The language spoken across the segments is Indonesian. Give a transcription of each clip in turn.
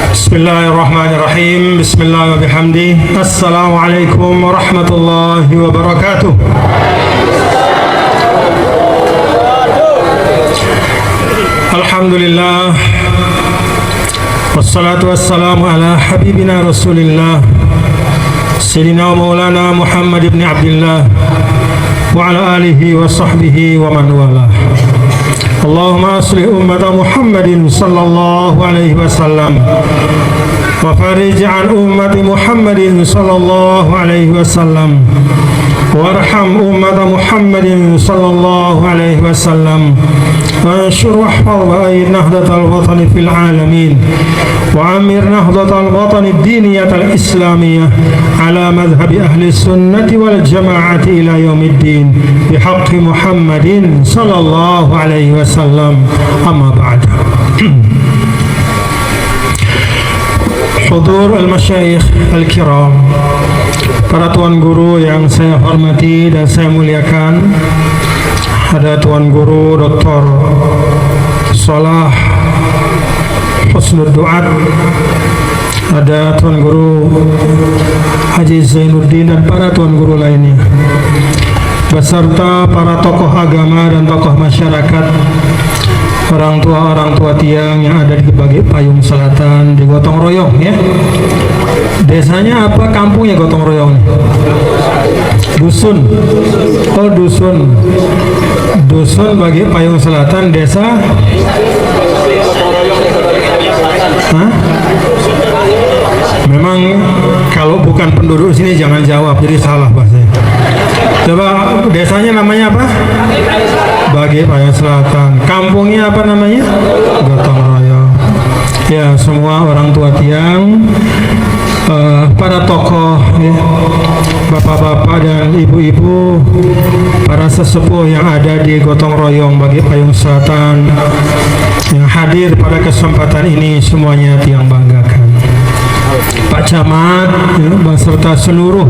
Bismillahirrahmanirrahim. Bismillah wa bihamdi. Assalamualaikum warahmatullahi wabarakatuh. Alhamdulillah. Wassalatu wassalamu ala habibina Rasulillah Sayyidina wa maulana Muhammad ibn Abdullah wa ala alihi wa sahbihi wa man wala. Allahumma aslih ummata Muhammadin sallallahu alaihi wasallam wa farij an ummati Muhammadin sallallahu alaihi wasallam warham ummata Muhammadin sallallahu alaihi wasallam wa anshur wahfaz wa aid nahdatal watani fil alamin wa amir nahdatal watani diniyatal islamiyah ala madhhabi ahli sunnati wal jama'ati ila yaumiddin bihaqqi Muhammadin sallallahu alaihi wasallam. Amma ba'd. Hudur al-masyayikh al-kiram, para tuan guru yang saya hormati dan saya muliakan. Ada tuan guru Dr. Salah Husnud Duat, ada tuan guru Haji Zainuddin dan para tuan guru lainnya, beserta para tokoh agama dan tokoh masyarakat, orang tua tiang yang ada di berbagai payung selatan di Gotong Royong ya. Desanya apa, kampungnya Gotong Royong? Dusun. Oh, dusun. Dusun bagi payung selatan, desa. Hah? Memang kalau bukan penduduk sini jangan jawab, jadi salah bahasanya. Coba desanya namanya apa? Bagi payung selatan. Kampungnya apa namanya? Gotong Royong. Ya, semua orang tua tiang, para tokoh ya, bapak-bapak dan ibu-ibu, para sesepuh yang ada di Gotong Royong bagi payung selatan yang hadir pada kesempatan ini, semuanya tiang banggakan. Pak Camat ya, beserta seluruh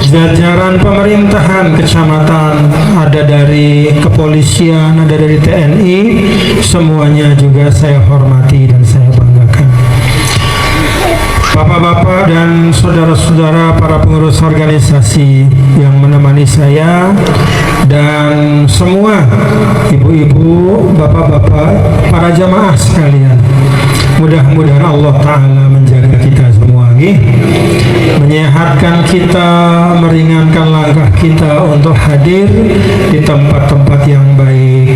jajaran pemerintahan kecamatan, ada dari kepolisian, ada dari TNI, semuanya juga saya hormati dan saya banggakan. Bapak-bapak dan saudara-saudara para pengurus organisasi yang menemani saya, dan semua ibu-ibu, bapak-bapak, para jamaah sekalian, mudah-mudahan Allah Ta'ala menjaga kita semua, menyehatkan kita, meringankan langkah kita untuk hadir di tempat-tempat yang baik,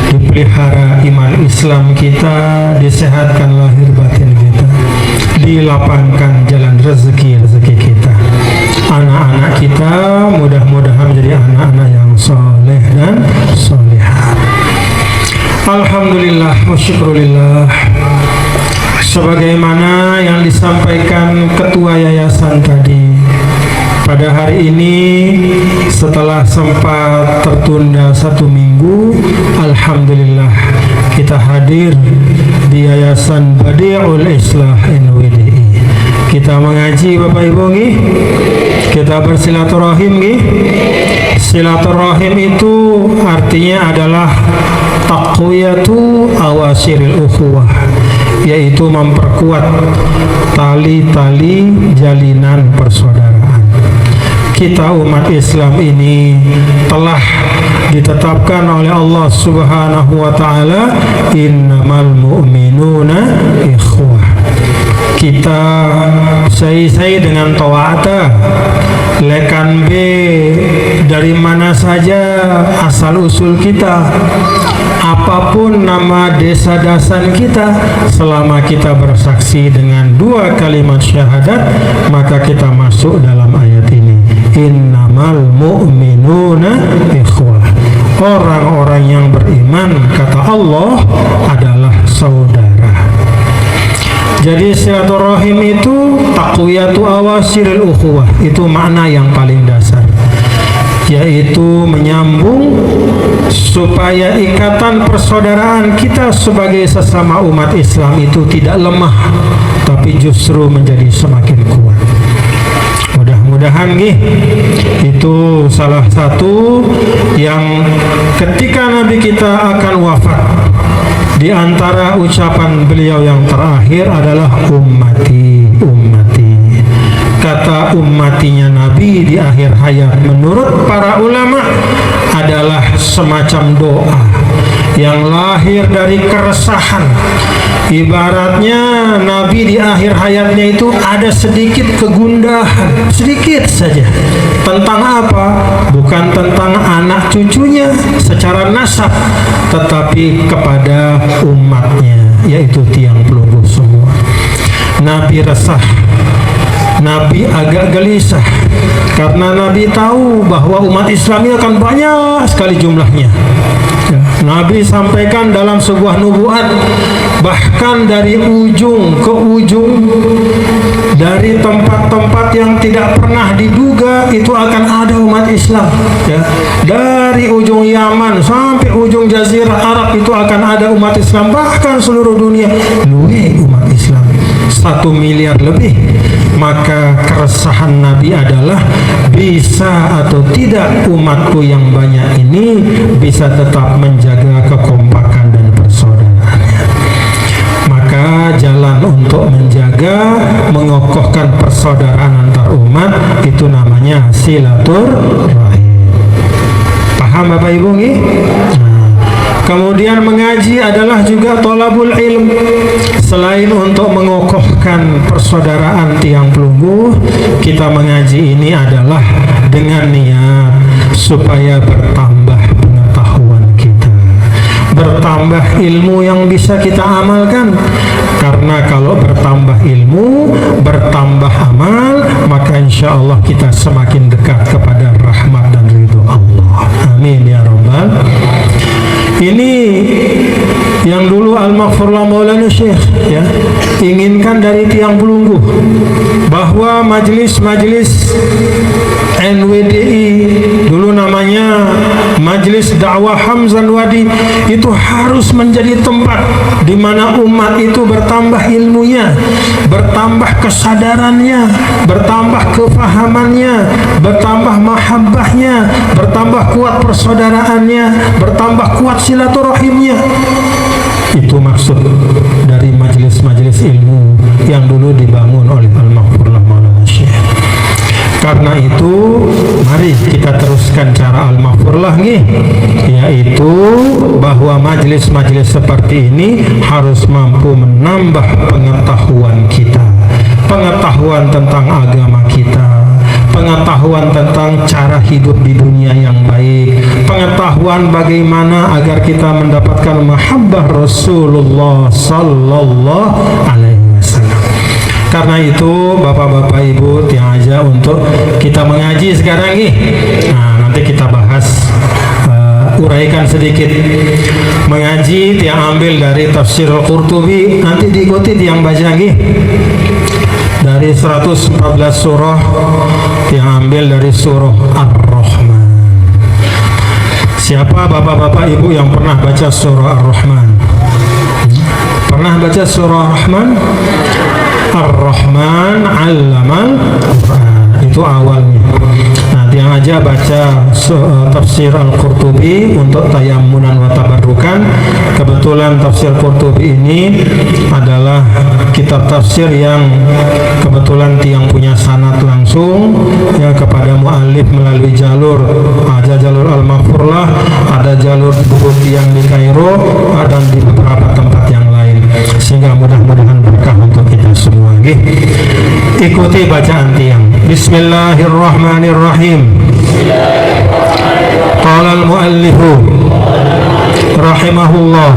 dipelihara iman Islam kita, disehatkan lahir batin kita, dilapangkan jalan rezeki kita. Anak-anak kita mudah-mudahan menjadi anak-anak yang soleh dan solehat. Alhamdulillah wa syukurillah. Sebagaimana yang disampaikan ketua yayasan tadi, pada hari ini setelah sempat tertunda 1 minggu, alhamdulillah kita hadir di Yayasan Badi'ul Islah NWDI. Kita mengaji Bapak Ibu nggih, kita bersilaturahim nggih. Silaturahim itu artinya adalah taqwiyatu awasiril ukhuwah, yaitu memperkuat tali-tali jalinan persaudaraan. Kita umat Islam ini telah ditetapkan oleh Allah Subhanahu wa Ta'ala, innamal mu'minuna ikhwah. Kita say dengan ta'ata, lekan B dari mana saja asal usul kita, apapun nama desa dasan kita, selama kita bersaksi dengan 2 kalimat syahadat, maka kita masuk dalam ayat ini, innamal mu'minuna ikhwah. Orang-orang yang beriman, kata Allah, adalah saudara. Jadi silaturahim itu taqwiyatu awasiril ukhuwah, itu makna yang paling dasar, yaitu menyambung supaya ikatan persaudaraan kita sebagai sesama umat Islam itu tidak lemah, tapi justru menjadi semakin kuat. Mudah-mudahan itu salah satu yang ketika Nabi kita akan wafat, Di antara ucapan beliau yang terakhir adalah ummati, ummati. Kata ummatinya Nabi di akhir hayat menurut para ulama adalah semacam doa yang lahir dari keresahan. Ibaratnya Nabi di akhir hayatnya itu ada sedikit kegundahan, sedikit saja. Tentang apa? Bukan tentang anak cucunya secara nasab, tetapi kepada umatnya, yaitu tiang pelunggu semua. Nabi resah, Nabi agak gelisah, karena Nabi tahu bahwa umat Islam ini akan banyak sekali jumlahnya. Nabi sampaikan dalam sebuah nubuat, bahkan dari ujung ke ujung, dari tempat-tempat yang tidak pernah diduga itu akan ada umat Islam, ya. Dari ujung Yaman sampai ujung Jazirah Arab itu akan ada umat Islam, bahkan seluruh dunia luwih umat Islam 1 miliar lebih. Maka keresahan Nabi adalah bisa atau tidak umatku yang banyak ini bisa tetap menjaga kekompakan dan persaudaraannya. Maka jalan untuk menjaga, mengokohkan persaudaraan antar umat itu namanya silaturahim. Paham Bapak Ibu nggih? Kemudian mengaji adalah juga thalabul ilm. Selain untuk mengokohkan persaudaraan tiang pelunggu, kita mengaji ini adalah dengan niat supaya bertambah pengetahuan kita, bertambah ilmu yang bisa kita amalkan. Karena kalau bertambah ilmu, bertambah amal, maka insya Allah kita semakin dekat kepada rahmat dan ridho Allah. Amin ya rabbal. Ini yang dulu Al-Maghfurlah Maulana Syekh, ya, inginkan dari tiang pelunggu, bahwa majelis-majelis NWDI, dulu namanya Majelis Dakwah Hamzah Wadi, itu harus menjadi tempat di mana umat itu bertambah ilmunya, bertambah kesadarannya, bertambah kefahamannya, bertambah mahabbahnya, bertambah kuat persaudaraannya, bertambah kuat silaturahimnya. Itu maksud dari majelis-majelis ilmu yang dulu dibangun oleh Al-Maghfurlah Maulana Syekh. Karena itu mari kita teruskan cara Al-Maghfurlah nih, yaitu bahwa majelis-majelis seperti ini harus mampu menambah pengetahuan kita, pengetahuan tentang agama kita, pengetahuan tentang cara hidup di dunia yang baik, pengetahuan bagaimana agar kita mendapatkan mahabbah Rasulullah sallallahu alaihi wasallam. Karena itu Bapak-bapak Ibu tiang aja untuk kita mengaji sekarang nih. Nah, nanti kita bahas, uraikan sedikit. Mengaji tiang ambil dari tafsir Al-Qurtubi, nanti diikuti tiang baca nih. Dari 114 surah yang ambil dari surah Ar-Rahman. Siapa Bapak-bapak Ibu yang pernah baca surah Ar-Rahman? Pernah baca surah Ar-Rahman? Ar-Rahman 'allamal Qur'an. Itu awalnya. Nah, yang aja baca tafsir Al-Qurtubi untuk tayammunan wa tabarrukan. Kebetulan tafsir Qurtubi ini adalah kitab tafsir yang kebetulan tiang punya sanad langsung ya kepada muallif melalui jalur, ada jalur Al-Maghfurlah, ada jalur buku tiang di Kairo, dan di beberapa tempat yang lain, sehingga mudah-mudahan berkah untuk kita semua. Ikuti bacaan tiang. Bismillahirrahmanirrahim. Qala al-muallifu rahimahullah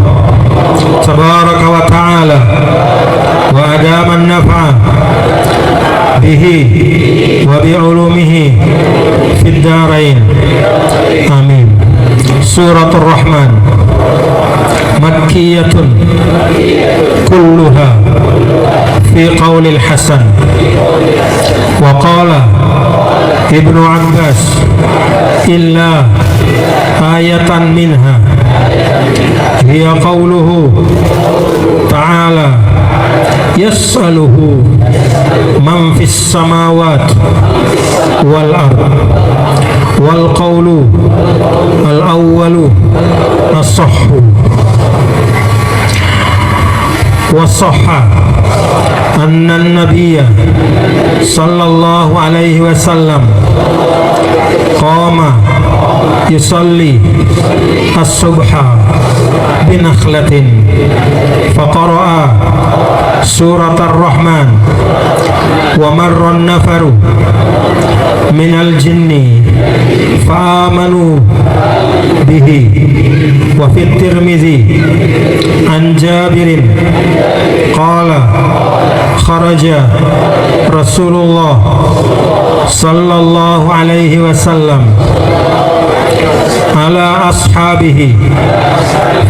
tabaraka wa ta'ala wa adama an-naf'a bihi wa bi'ulumihi fid darain. Amin. Suratul Rahman makkiyatun kulluha fi qaulil Hasan wa qala Ibnu Abbas illa ayatan minha hiya qauluhu ta'ala yas'aluhu man fis samawat wal ard wal qawlu al awwalu as-sahhu. wa sahha anna an-nabiyya sallallahu alaihi wasallam qama yusalli as-subha binakhlatin faqara'a surat ar-Rahman wa marra an-nafaru minal jinni fa'amanu bihi wa fit Tirmidzi an Jabirin qala kharaja Rasulullah sallallahu alaihi wasallam ala ashabihi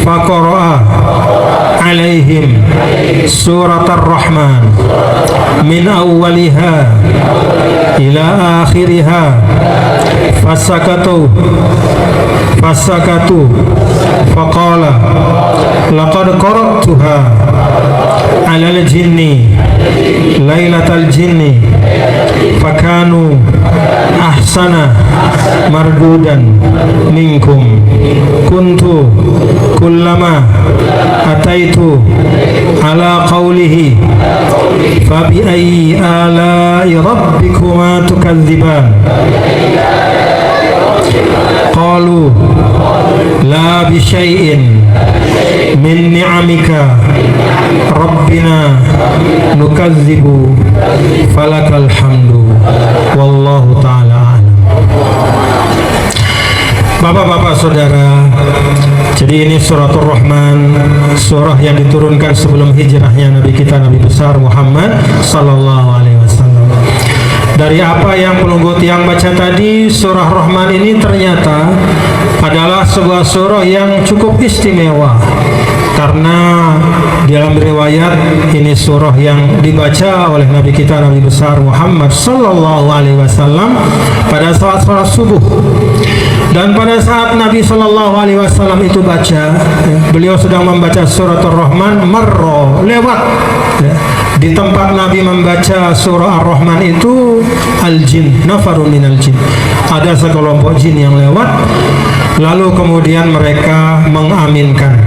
faqara'a alaihim surat ar-Rahman min awwaliha ila akhiriha fasakatu faqala laqad qara'tuha ala al-jinni lailatal jinni fakanu ahsana mardudan minkum kuntu kullama ataitu ala qawlihi fabi ayyi ala'i rabbikuma tukadziban qalu la bi syai'in min ni'amika rabbina nukadzibu falakal hamdu wallahu ta'ala a'lam. Bapak-bapak saudara, jadi ini suratul Rahman, surah yang diturunkan sebelum hijrahnya Nabi kita Nabi besar Muhammad sallallahu alaihi wasallam. Dari apa yang penunggu tiang baca tadi, surah Rahman ini ternyata adalah sebuah surah yang cukup istimewa. Karena di dalam riwayat ini surah yang dibaca oleh Nabi kita Nabi besar Muhammad sallallahu alaihi wasallam pada saat salat subuh. Dan pada saat Nabi sallallahu alaihi wasallam itu baca, beliau sedang membaca surat Ar-Rahman, marra, lewat di tempat Nabi membaca surah Ar-Rahman itu al-jin, nafarun minal jin, ada sekelompok jin yang lewat, lalu kemudian mereka mengaminkan,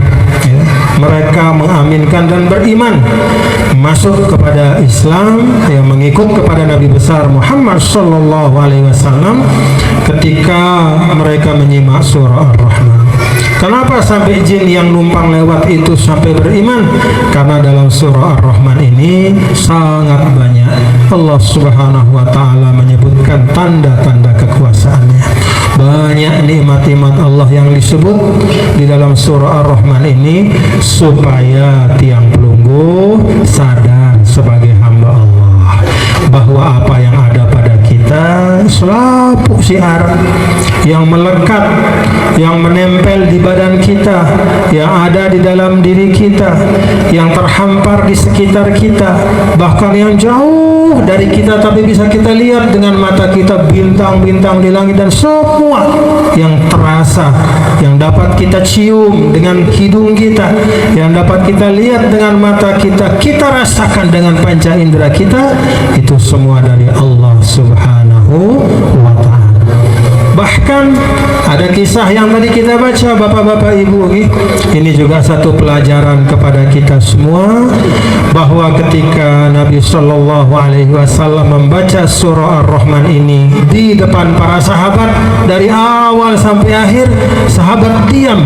mereka mengaminkan dan beriman masuk kepada Islam, yang mengikut kepada Nabi besar Muhammad sallallahu alaihi wasallam ketika mereka menyimak surah Ar-Rahman. Kenapa sampai jin yang numpang lewat itu sampai beriman? Karena dalam surah Ar-Rahman ini sangat banyak Allah Subhanahu wa taala menyebutkan tanda-tanda kekuasaannya. Banyak nikmat-nikmat Allah yang disebut di dalam surah Ar-Rahman ini supaya tiang pelunggu sadar sebagai hamba Allah bahwa apa yang ada pada kita selaput siar yang melekat, yang menempel di badan kita, yang ada di dalam diri kita, yang terhampar di sekitar kita, bahkan yang jauh dari kita tapi bisa kita lihat dengan mata kita, bintang-bintang di langit dan semua yang terasa, yang dapat kita cium dengan hidung kita, yang dapat kita lihat dengan mata kita, kita rasakan dengan panca indera kita, itu semua dari Allah Subhanahu wa ta'ala. Bahkan ada kisah yang tadi kita baca, bapak-bapak ibu, ini juga satu pelajaran kepada kita semua, bahwa ketika Nabi Shallallahu Alaihi Wasallam membaca surah Ar-Rahman ini di depan para sahabat, dari awal sampai akhir sahabat diam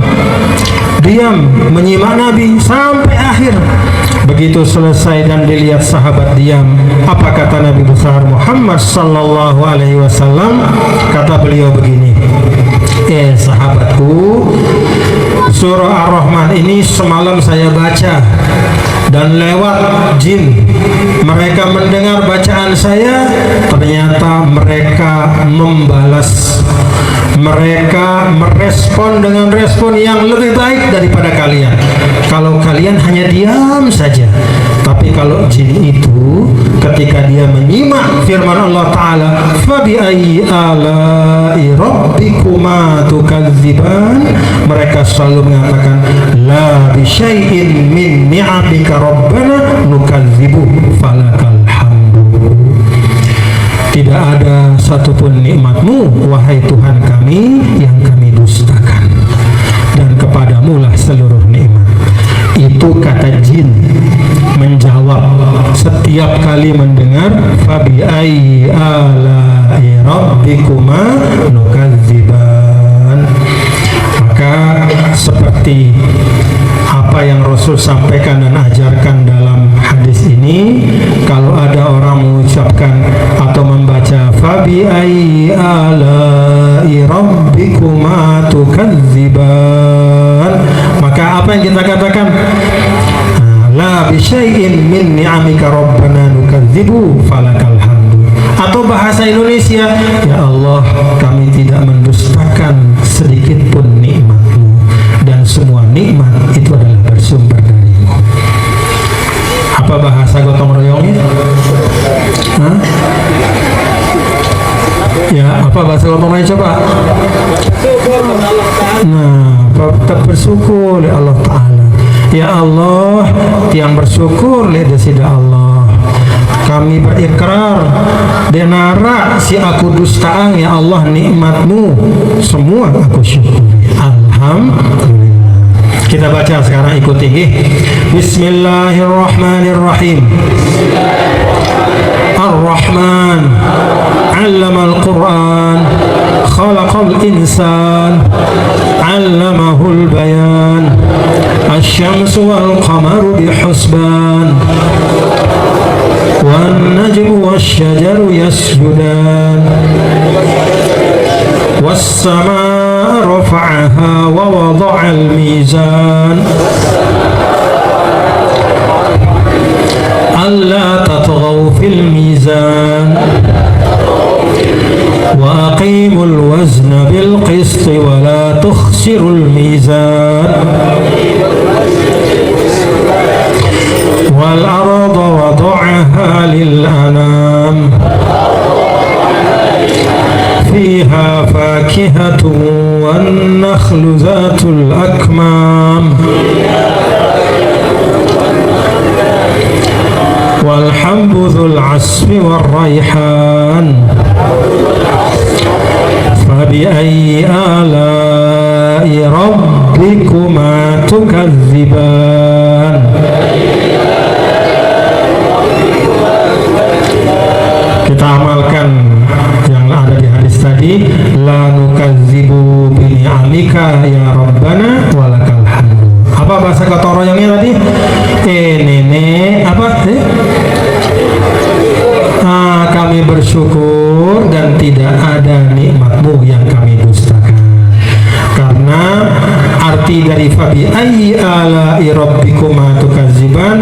menyimak Nabi sampai akhir. Begitu selesai dan dilihat sahabat diam, apa kata Nabi besar Muhammad sallallahu alaihi wasallam? Kata beliau begini, sahabatku, surah Ar-Rahman ini semalam saya baca dan lewat jin mereka mendengar bacaan saya, ternyata mereka membalas, mereka merespon dengan respon yang lebih baik daripada kalian. Kalau kalian hanya diam saja, tapi kalau jin itu ketika dia menyimak firman Allah Ta'ala, fabi ayyi ala'i rabbikuma tukadziban, mereka selalu mengatakan la bi syai'in min ni'amika rabbana nukadzibu falakal hamdu. Tidak ada satupun nikmatmu wahai Tuhan kami yang kami dustakan, dan kepadamu lah seluruh nikmat. Itu kata jin. setiap kali mendengar fabi ayyi ala'i rabbikuma nukadziban. Maka seperti apa yang Rasul sampaikan dan ajarkan dalam hadis ini, kalau ada orang mengucapkan atau membaca fabi ayyi ala'i rabbikuma tukadziban, maka apa yang kita katakan? La bisyai'in min ni'amika rabbana nukadzibu falakal hamdu. Atau bahasa Indonesia, ya Allah, kami tidak mendustakan sedikit pun nikmat-Mu, dan semua nikmat itu adalah bersumber dari-Mu. Apa bahasa gotong royongnya? Hah? Ya, apa bahasa gotong royong coba? Nah, tetap bersyukur oleh Allah Ta'ala. Ya Allah, tiang bersyukur oleh desida Allah. Kami berikrar denara si aku dustaang, ya Allah, nikmat-Mu semua aku syukuri. Alhamdulillah. Kita baca sekarang, ikuti. Bismillahirrahmanirrahim. Ar-Rahman 'allamal Qur'an, khalaqal insan, 'allamahul bayan, asy-syamsu wal qamaru bihusban, wan najmu wasy-syajaru yasjudan, was-samaa'a rafa'aha wa wada'al mizan, alla tatghaw fil mizan, wa aqimul wazna bil qisti wa la tukhsirul mizan, wal arda wada'aha lil anam, fiha fakihatun wan nakhlu zatul akmam, wal habbu dzul 'asfi war raihan, fabi ayyi ala'i rabbikuma tukadziban. Kita amalkan yang ada di hadis tadi, la nukadzibu bi ni'amika ya rabbana walakal hamdu. Apa bahasa gotong royongnya tadi? Kami bersyukur dan tidak ada nikmat-Mu yang kami dustakan. Karena arti dari fabi ayyi ala'i rabbikuma tukadziban,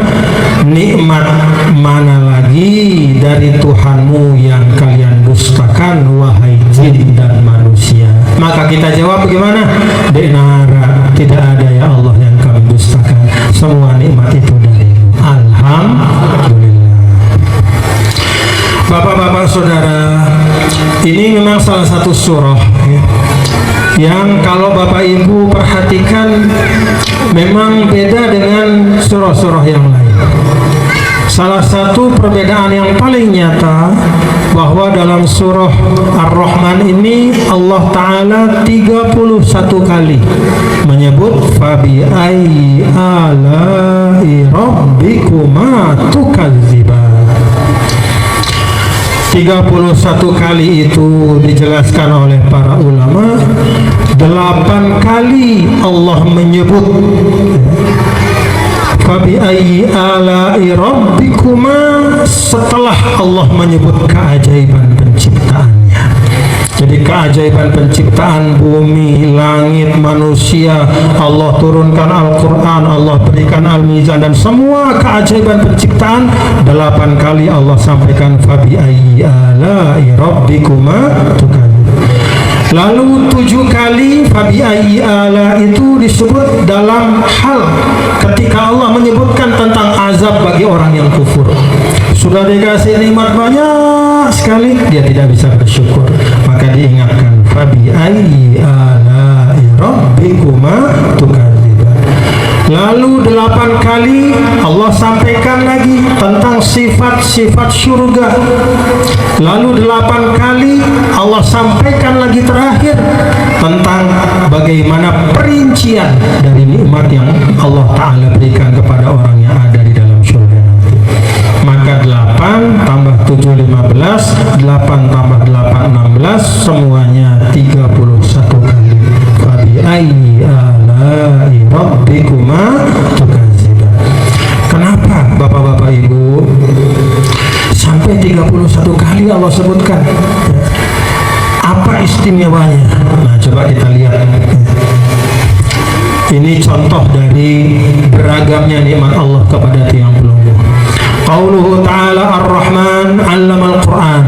nikmat mana lagi dari Tuhanmu yang kalian dustakan, wahai jin dan manusia. Maka kita jawab bagaimana? Denara, tidak ada ya Allah yang kami dustakan, semua nikmat itu dari-Mu. Alhamdulillah. Bapak-bapak saudara, ini memang salah satu surah ya, yang kalau Bapak Ibu perhatikan memang beda dengan surah-surah yang lain. Salah satu perbedaan yang paling nyata bahwa dalam surah Ar-Rahman ini Allah Ta'ala 31 kali menyebut fabi ayyi ala'i rabbikuma tukadziban. 31 kali itu dijelaskan oleh para ulama, 8 kali Allah menyebut fabi ayyi ala'i rabbikuma setelah Allah menyebut keajaiban penciptaannya. Jadi keajaiban penciptaan bumi, langit, manusia, Allah turunkan Al-Quran, Allah berikan Al-Mizan, dan semua keajaiban penciptaan 8 kali Allah sampaikan fabi ayyi ala'i rabbikuma tukadziban. Lalu 7 kali fabi ayyi ala itu disebut dalam hal ketika Allah menyebutkan tentang azab bagi orang yang kufur. Sudah dikasih nikmat banyak sekali, dia tidak bisa bersyukur, maka diingatkan fabi ayyi ala'i rabbikuma tukadziban. Lalu 8 kali Allah sampaikan lagi tentang sifat-sifat surga. Lalu 8 kali Allah sampaikan lagi terakhir tentang bagaimana perincian dari nikmat yang Allah Ta'ala berikan kepada orang yang ada di dalam surga nanti. Maka qauluhu ta'ala ar-Rahman 'allamal Qur'an.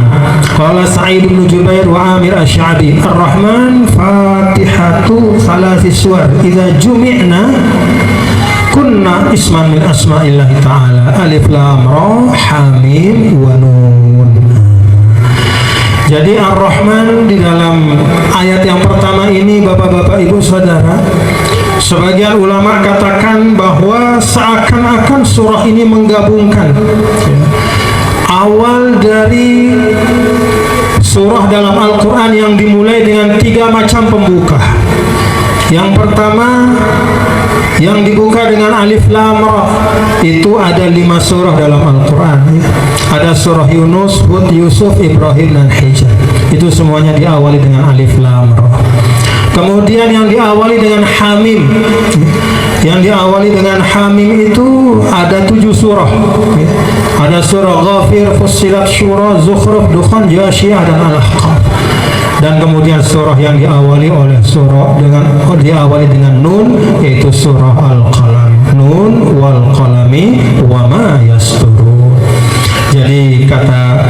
Qala Sa'id bin Jubair wa Amir Asy-Sya'bi ar-Rahman fatihatu thalathi suwar idza jumi'na kunna isman min asma'illahi ta'ala alif lam ra ha mim wa nun. Jadi Ar-Rahman di dalam ayat yang pertama ini, Bapak-bapak Ibu Saudara, sebagian ulama katakan bahwa seakan-akan surah ini menggabungkan awal dari surah dalam Al-Quran yang dimulai dengan 3 macam pembuka. Yang pertama yang dibuka dengan alif lam ra, itu ada 5 surah dalam Al-Quran. Ada surah Yunus, Hud, Yusuf, Ibrahim, dan Hijr. Itu semuanya diawali dengan alif lam ra. Kemudian yang diawali dengan Hamim, yang diawali dengan Hamim itu ada 7 surah. Ada surah Ghafir, Fussilat, Syura, Zukhruf, Dukhan, Jasiyah, dan Al-Ahqaf. Dan kemudian surah yang diawali dengan Nun, yaitu surah Al-Qalam. Nun wal qalami wa ma yasturun. Jadi kata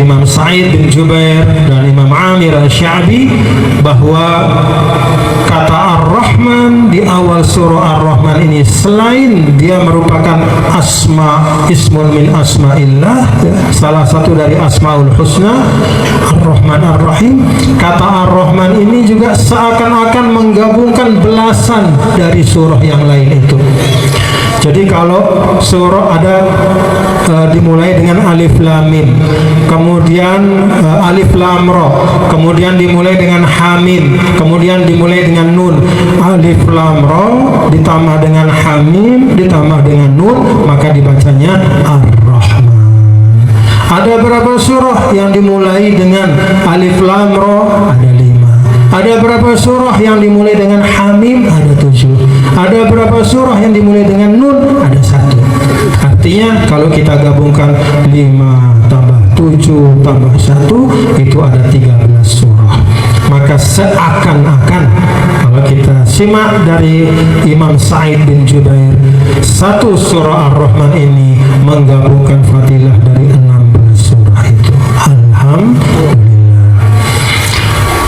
Imam Sa'id bin Jubair dan Imam Amir Asy-Sya'bi bahwa kata Ar-Rahman di awal surah Ar-Rahman ini, selain dia merupakan ismul min asma'illah, salah satu dari Asmaul Husna, Ar-Rahman Ar-Rahim, kata Ar-Rahman ini juga seakan-akan menggabungkan belasan dari surah yang lain itu. Jadi kalau surah ada dimulai dengan alif lam mim, kemudian alif lam ra, kemudian dimulai dengan hamim, kemudian dimulai dengan nun. Alif lam ra ditambah dengan hamim ditambah dengan nun, maka dibacanya Ar-Rahman. Ada berapa surah yang dimulai dengan alif lam ra? Ada 5. Ada berapa surah yang dimulai dengan hamim? Ada 7. Ada berapa surah yang dimulai dengan nun? Ada 1. Artinya kalau kita gabungkan 5 tambah 7 tambah 1, itu ada 13 surah. Maka seakan-akan kalau kita simak dari Imam Sa'id bin Jubair, satu surah Ar-Rahman ini menggabungkan fadilah dari 16 surah itu. Alhamdulillah.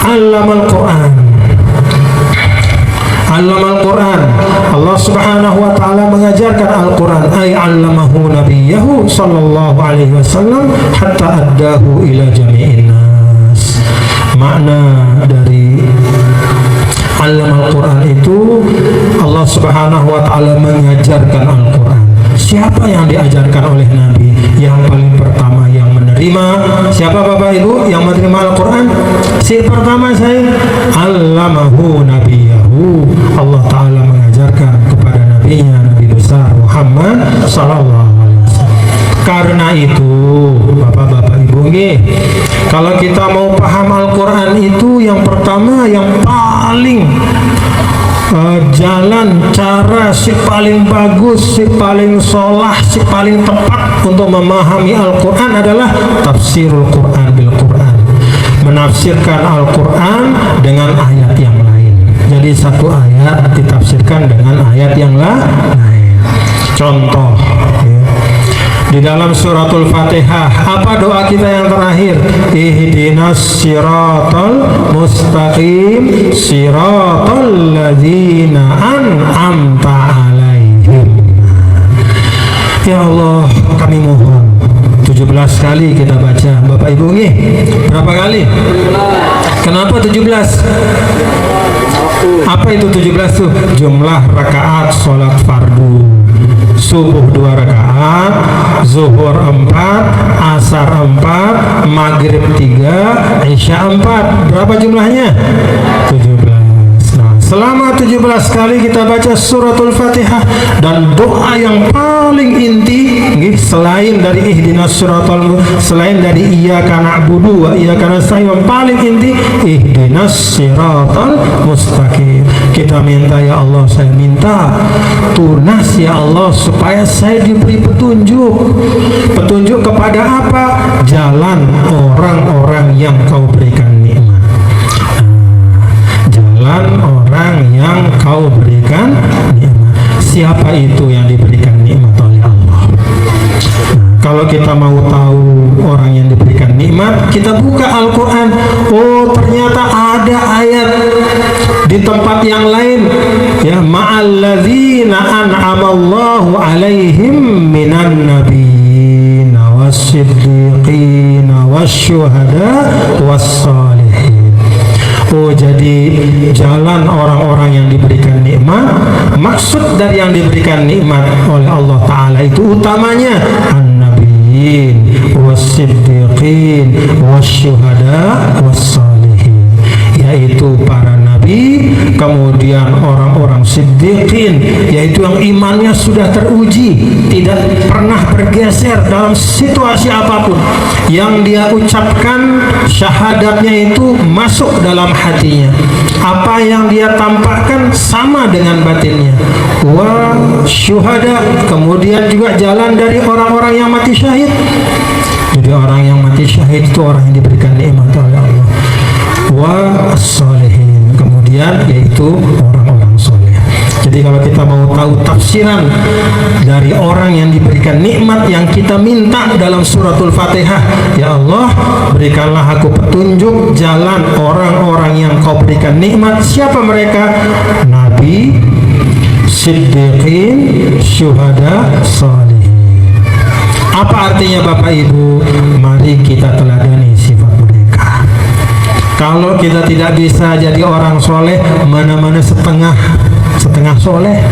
Allamal Quran. Allamal Quran. Allah Subhanahu wa taala mengajarkan Al-Quran, ay 'allamahu nabiyahu sallallahu alaihi wasallam hatta addahu ila jami'in nas. Makna dari Allamal Quran itu, Allah Subhanahu wa taala mengajarkan Al-Quran. Siapa yang diajarkan oleh Nabi? Yang paling pertama yang menerima, siapa Bapak Ibu yang menerima Al-Quran? Si pertama saya, Allamahu nabiyahu. Allah Ta'ala mengajarkan kepada nabinya, Nabi besar Muhammad sallallahu alaihi wasallam. Karena itu Bapak-bapak Ibu, kalau kita mau paham Al-Quran itu, yang pertama, yang paling jalan, cara si paling bagus, si paling sholah, si paling tepat untuk memahami Al-Quran adalah tafsirul Quran bil Quran, menafsirkan Al-Quran dengan ayat yang lain. Jadi satu ayat ditafsirkan dengan ayat yang lain. Contoh di dalam suratul Fatihah, apa doa kita yang terakhir? Ihdinas siratal mustaqim siratal ladzina an'amta alaihim. Ya Allah, kami mohon 17 kali kita baca. Bapak Ibu nih, berapa kali? Kenapa 17? Apa itu 17 tuh? Jumlah rakaat sholat fardu. Subuh 2 rakaat, zuhur 4, asar 4, maghrib 3, isya 4. Berapa jumlahnya? 17. Nah, selama 17 kali kita baca suratul Fatihah, dan doa yang paling inti selain dari ihdinas siratal, selain dari iyyaka na'budu wa iyyaka nasta'in, yang paling inti ihdinas siratal mustaqim. Kita minta, ya Allah, saya minta tunas ya Allah supaya saya diberi petunjuk. Petunjuk kepada apa? Jalan orang-orang yang kau berikan nikmat. Jalan orang yang kau berikan nikmat. Siapa itu yang diberikan nikmat oleh Allah? kita mau tahu orang yang diberikan nikmat, kita buka Al-Quran. Oh, ternyata ada ayat di tempat yang lain, ya, ma'alladzina an'amallahu alaihim minan nabiyina was-siddiqina was-syuhada was-salihin. Oh, jadi jalan orang-orang yang diberikan nikmat, maksud dari yang diberikan nikmat oleh Allah Ta'ala itu utamanya an-nabiyyin was-siddiqin was-syuhada was-salihin, yaitu para nabi, kemudian orang-orang siddiqin, yaitu yang imannya sudah teruji, tidak pernah bergeser dalam situasi apapun, yang dia ucapkan syahadatnya itu masuk dalam hatinya, apa yang dia tampakkan sama dengan batinnya. Wa syuhada, kemudian juga jalan dari orang-orang yang mati syahid. Jadi orang yang mati syahid itu orang yang diberikan nikmat oleh Allah. Wa as-salihin, kemudian yaitu orang-orang soleh. Jadi kalau kita mau tahu tafsiran dari orang yang diberikan nikmat yang kita minta dalam suratul Fatihah, ya Allah, berikanlah aku petunjuk jalan orang-orang yang kau berikan nikmat. Siapa mereka? Nabi, siddiqin, syuhada, salihin. Apa artinya Bapak Ibu? Mari kita teladani sifat mereka. Kalau kita tidak bisa jadi orang soleh, mana-mana setengah soleh.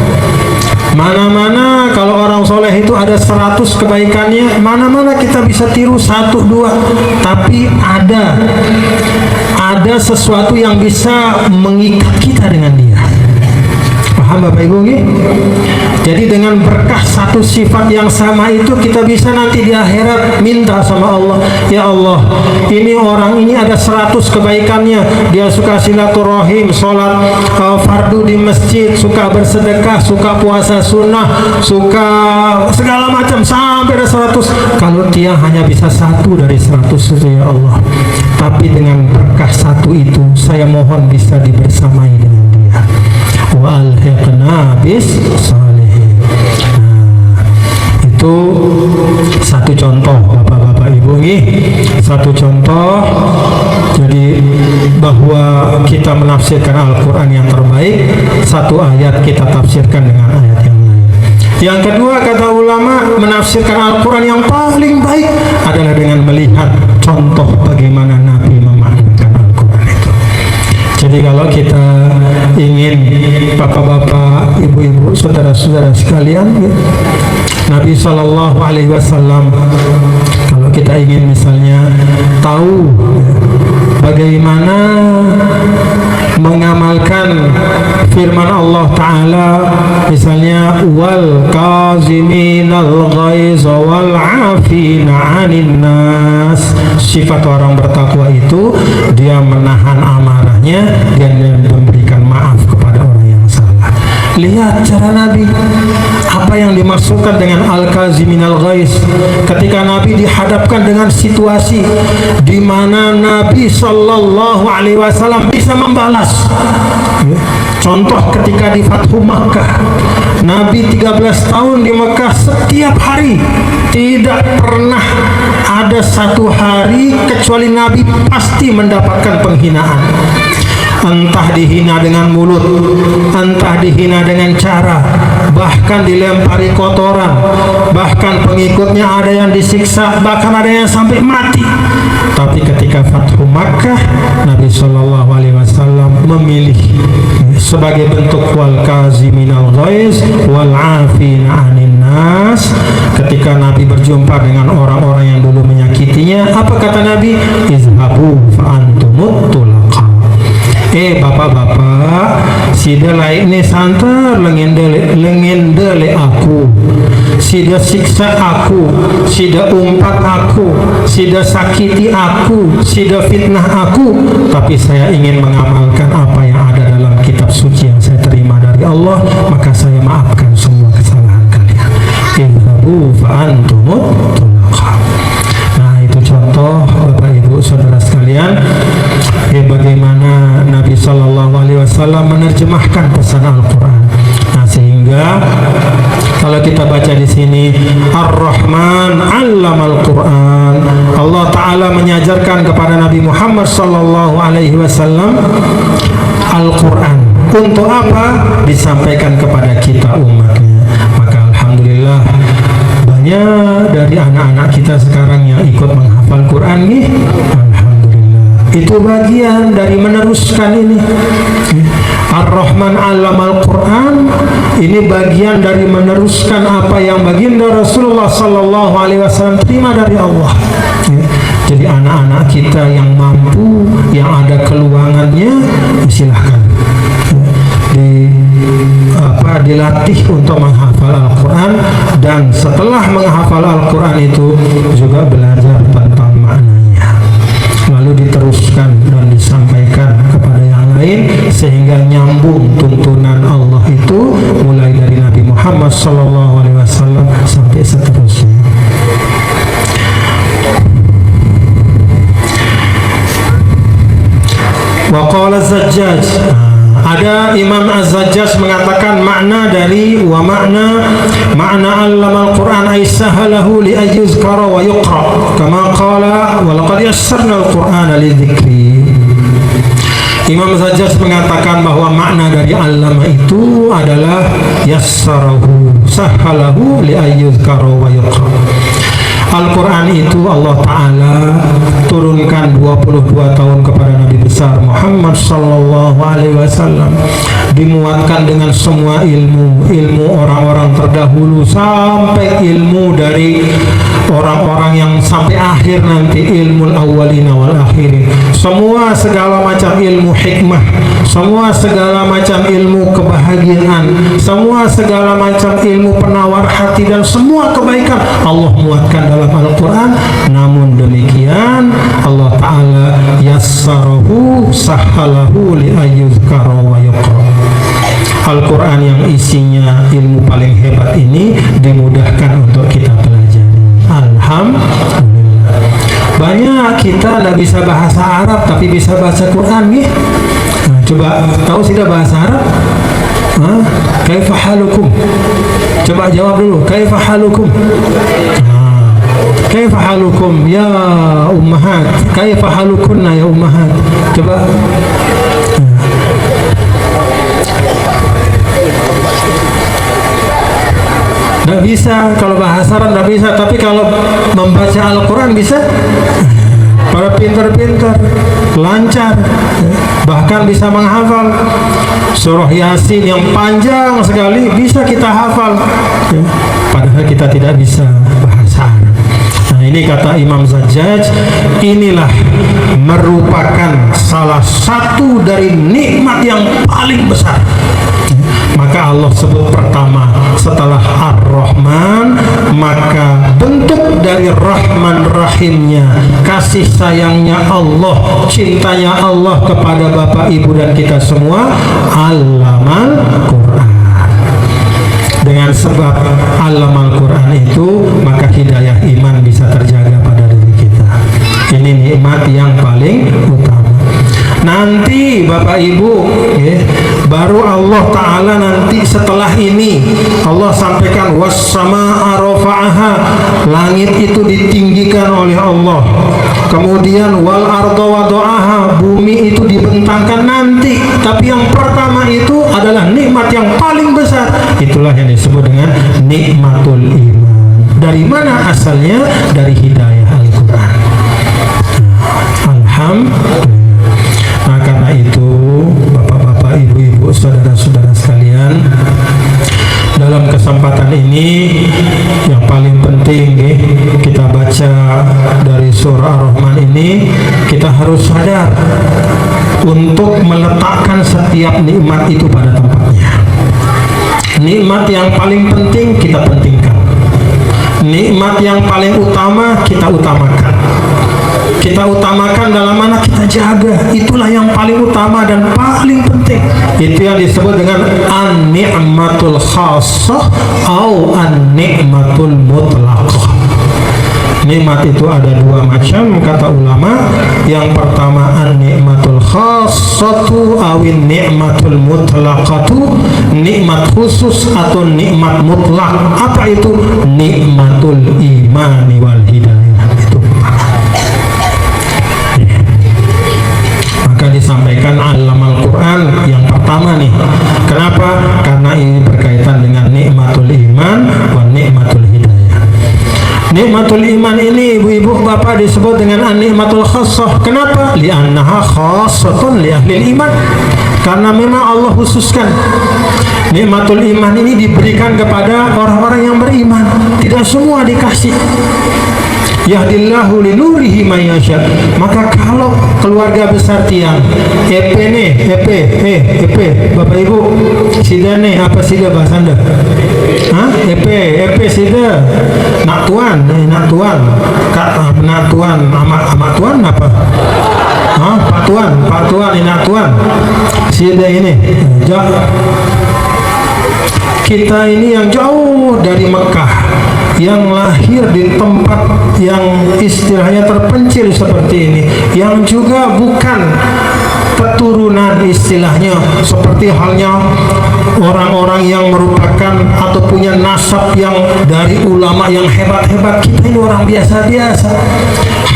Mana-mana kalau orang soleh itu ada 100 kebaikannya, mana-mana kita bisa tiru 1, 2. Tapi ada sesuatu yang bisa mengikat kita dengan dia. Paham Bapak Ibu? Jadi dengan berkah satu sifat yang sama itu, kita bisa nanti di akhirat minta sama Allah, ya Allah, ini orang ini ada 100 kebaikannya, dia suka silaturahim, sholat fardu di masjid, suka bersedekah, suka puasa sunnah, suka segala macam sampai ada 100. Kalau dia hanya bisa 1 dari 100 itu, ya Allah, tapi dengan berkah 1 itu saya mohon bisa dibersamai dengan dia. Wa alhiqna bis salihin. Itu satu contoh Bapak-bapak Ibu nih, satu contoh. Jadi bahwa kita menafsirkan Al-Quran yang terbaik, satu ayat kita tafsirkan dengan ayat yang lain. Yang kedua, kata ulama, menafsirkan Al-Quran yang paling baik adalah dengan melihat contoh bagaimana Nabi memaknai Al-Quran itu. Jadi kalau kita ingin, bapak-bapak, ibu-ibu, saudara-saudara sekalian, Nabi SAW, kalau kita ingin misalnya tahu bagaimana mengamalkan firman Allah Ta'ala, misalnya wal kaziminal ghaiz wal afina 'anil nas, sifat orang bertakwa itu dia menahan amarahnya dan memberikan maaf kepada orang yang salah. Lihat cara Nabi, apa yang dimaksudkan dengan al-kaziminal ghaiz. Ketika Nabi dihadapkan dengan situasi di mana Nabi Sallallahu Alaihi Wasallam bisa membalas, contoh ketika di Fathu Makkah, Nabi 13 tahun di Makkah, setiap hari tidak pernah ada satu hari kecuali Nabi pasti mendapatkan penghinaan. Entah dihina dengan mulut, entah dihina dengan cara, bahkan dilempari kotoran, bahkan pengikutnya ada yang disiksa, bahkan ada yang sampai mati. Tapi ketika Fathu Makkah, Nabi Shallallahu Alaihi Wasallam memilih sebagai bentuk wal kaziminal ghaiz wal afina 'anil nas. Ketika Nabi berjumpa dengan orang-orang yang dulu menyakitinya, apa kata Nabi? Izhabu fa antumut tulaqa. Bapak-bapak, sida lain ni santar lengendele aku, sida siksa aku, sida umpat aku, sida sakiti aku, sida fitnah aku, tapi saya ingin mengamalkan apa yang ada dalam kitab suci yang saya terima dari Allah, maka saya maafkan semua kesalahan kalian. Idhabu fa antumut tulaqa. Nah, itu contoh Bapak Ibu saudara sekalian, bagaimana Nabi Shallallahu Alaihi Wasallam menerjemahkan pesan Al-Quran. Nah, sehingga kalau kita baca di sini Ar-Rahman 'allamal Muhammad sallallahu alaihi wasallam, Al-Quran. Untuk apa? Disampaikan kepada kita umatnya. Maka alhamdulillah banyak dari anak-anak kita sekarang yang ikut menghafal Quran nih. Alhamdulillah. Itu bagian dari meneruskan ini. Ar-Rahman 'allamal Quran, ini bagian dari meneruskan apa yang baginda Rasulullah sallallahu alaihi wasallam terima dari Allah. Jadi anak-anak kita yang mampu, yang ada keluangannya, silahkan dilatih untuk menghafal Al-Quran, dan setelah menghafal Al-Quran itu juga belajar tentang maknanya, lalu diteruskan dan disampaikan kepada yang lain sehingga nyambung tuntunan Allah itu mulai dari Nabi Muhammad SAW sampai seterusnya. Wa qala Zajjaj, ada Imam Az-Zajjaj mengatakan makna dari wa makna 'allamal Qur'an ay sahalahu li yuzkara wa yuqra, kama qala wa laqad yassarna al-Qur'ana lidzikri. Imam Zajjaj mengatakan bahwa makna dari 'allama itu adalah yassarahu, sahalahu li yuzkara wa yuqra. Al-Quran itu Allah Ta'ala turunkan 22 tahun kepada Nabi besar Muhammad Sallallahu Alaihi Wasallam, dimuatkan dengan semua ilmu orang-orang terdahulu sampai ilmu dari orang-orang yang sampai akhir nanti, ilmu awalina wal akhirin. Semua segala macam ilmu hikmah, semua segala macam ilmu kebahagiaan, semua segala macam ilmu penawar hati, dan semua kebaikan Allah muatkan dalam Al-Quran. Namun demikian Allah Ta'ala yassarahu sahalahu li ayyuzkara wa yuqra. Al-Quran yang isinya ilmu paling hebat ini dimudahkan untuk kita pelajari. Alhamdulillah. Banyak kita tidak bisa bahasa Arab tapi bisa baca Quran nih. Nah, coba tahu tidak bahasa Arab? Kaifa halukum? Coba jawab dulu. Kaifa halukum? Kaifa halukum ya ummahat? Kaifa halukunna ya ummahat? Coba. Tidak bisa, kalau bahasa Arab tidak bisa, tapi kalau membaca Al-Quran bisa. Para pintar-pintar, lancar, bahkan bisa menghafal surah Yasin yang panjang sekali bisa kita hafal, padahal kita tidak bisa bahasa Arab. Nah, ini kata Imam Zajjaj, inilah merupakan salah satu dari nikmat yang paling besar. Maka Allah sebut pertama setelah Ar-Rahman, maka bentuk dari Rahman Rahimnya, kasih sayangnya Allah, cintanya Allah kepada Bapak Ibu dan kita semua, Allamal Quran. Dengan sebab Allamal Quran itu, maka hidayah iman bisa terjaga pada diri kita. Ini nikmat yang paling utama. Nanti Bapak Ibu, baru Allah Ta'ala nanti setelah ini Allah sampaikan was-samaa'a rafa'aha, langit itu ditinggikan oleh Allah. Kemudian wal arda wada'aha, bumi itu dibentangkan nanti. Tapi yang pertama itu adalah nikmat yang paling besar. Itulah yang disebut dengan nikmatul iman. Dari mana asalnya? Dari hidayah Al-Quran. Alhamdulillah. Nah, karena itu bapak-bapak, ibu-ibu, saudara-saudara sekalian, dalam kesempatan ini yang paling penting kita baca dari surah Ar-Rahman ini, kita harus sadar untuk meletakkan setiap nikmat itu pada tempatnya. Nikmat yang paling penting kita pentingkan, nikmat yang paling utama kita utamakan. Kita utamakan dalam mana kita jaga, itulah yang paling utama dan paling penting. Itu yang disebut dengan an-ni'matul khassah atau an-ni'matul mutlaqah. Nikmat itu ada dua macam kata ulama. Yang pertama an-ni'matul khassatu awin ni'matul mutlaqatu, nikmat khusus atau nikmat mutlak. Apa itu? Nikmatul imani wal hidayah. Itu iman ini ibu-ibu bapak disebut dengan an-ni'matul khassah. Kenapa? Li'annaha khassatun li ahli iman. Karena memang Allah khususkan nikmatul iman ini diberikan kepada orang-orang yang beriman. Tidak semua dikasih. Yahdillahu linurihi may yasha. Maka kalau keluarga besar tiang EP Bapak Ibu sida nih, apa sida bahasa Anda? Hah? EP sida nak tuan kak nak tuan amak tuan apa? Hah? Pak tuan ini nak tuan sida ini kita ini yang jauh dari Mekah, yang lahir di tempat yang istilahnya terpencil seperti ini, yang juga bukan keturunan istilahnya seperti halnya orang-orang yang merupakan atau punya nasab yang dari ulama yang hebat-hebat. Kita ini orang biasa-biasa,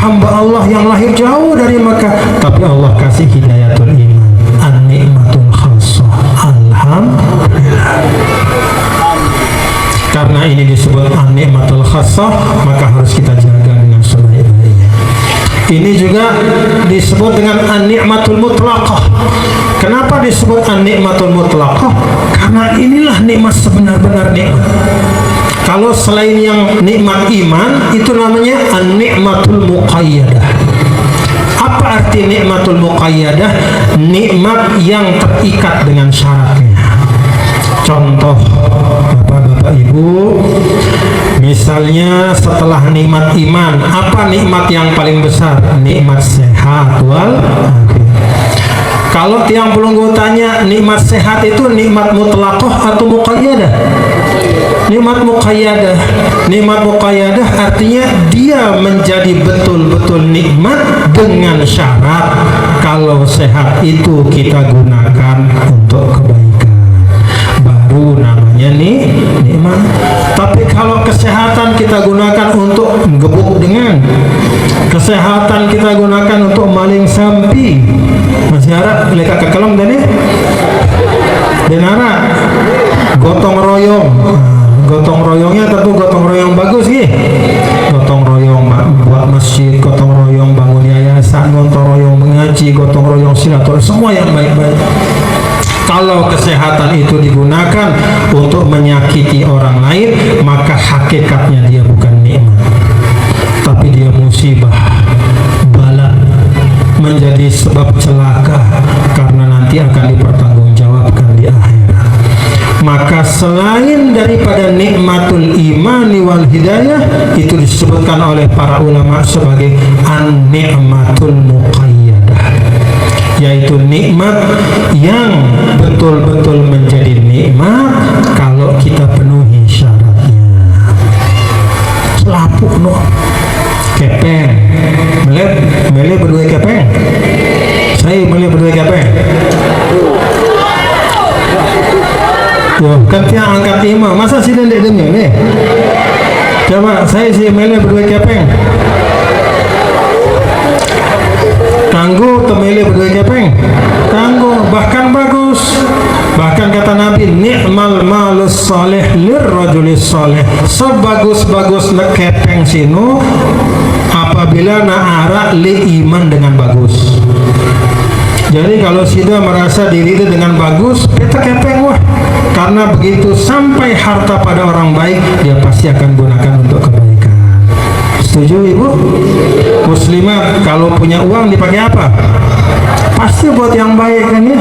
hamba Allah yang lahir jauh dari Mekah, tapi Allah kasih hidayatul iman, an-ni'matul khassah. Alhamdulillah. Karena ini disebut an-ni'matul khassah, maka harus kita jaga dengan sebaik-baiknya. Ini juga disebut dengan an-ni'matul mutlaqah. Kenapa disebut an-ni'matul mutlaqah? Karena inilah nikmat sebenar-benar nikmat. Kalau selain yang nikmat iman, itu namanya an-ni'matul muqayyadah. Apa arti nikmatul muqayyadah? Nikmat yang terikat dengan syaratnya. Contoh Bapak Ibu, misalnya setelah nikmat iman, apa nikmat yang paling besar? Nikmat sehat wal afiat. Kalau tiang pelunggu tanya, nikmat sehat itu nikmat mutlaqah atau muqayyadah? Nikmat muqayyadah. Nikmat muqayyadah artinya dia menjadi betul-betul nikmat dengan syarat kalau sehat itu kita gunakan untuk kebaikan, baru namanya nikmat. Tapi kalau kesehatan kita gunakan untuk gebuk dengan, kesehatan kita gunakan untuk maling sampi, masih harap leka kekelam dan denara gotong royong. Gotong royongnya tentu gotong royong bagus sih, gotong royong buat masjid, gotong royong bangun yayasan, gotong royong mengaji, gotong royong silaturahmi, semua yang baik-baik. Kalau kesehatan itu digunakan untuk menyakiti orang lain, maka hakikatnya dia bukan nikmat, tapi dia musibah, bala, menjadi sebab celaka, karena nanti akan dipertanggungjawabkan di akhirat. Maka selain daripada nikmatul imani wal hidayah, itu disebutkan oleh para ulama sebagai an-ni'matul muqayyadah, yaitu nikmat yang betul-betul menjadi nikmat kalau kita penuhi syaratnya. Lapuk no kepeng, mele berdua kepeng, saya mele berdua kepeng. Kan tiang angkat imam, masa sih dendek dengar nih? Coba saya si mele berdua kepeng. Tangguh temele berdua kepeng, tangguh, bahkan bagus. Bahkan kata Nabi, ni'mal malus salih lirrajulis salih. Sebagus-bagus kepeng sinu apabila na'ara li iman dengan bagus. Jadi kalau sida merasa diri itu dengan bagus, kita kepeng wah. Karena begitu sampai harta pada orang baik, dia pasti akan gunakan untuk kebaikan. Setuju Ibu? Muslimat kalau punya uang dipakai apa? Pasti buat yang baik kan ya?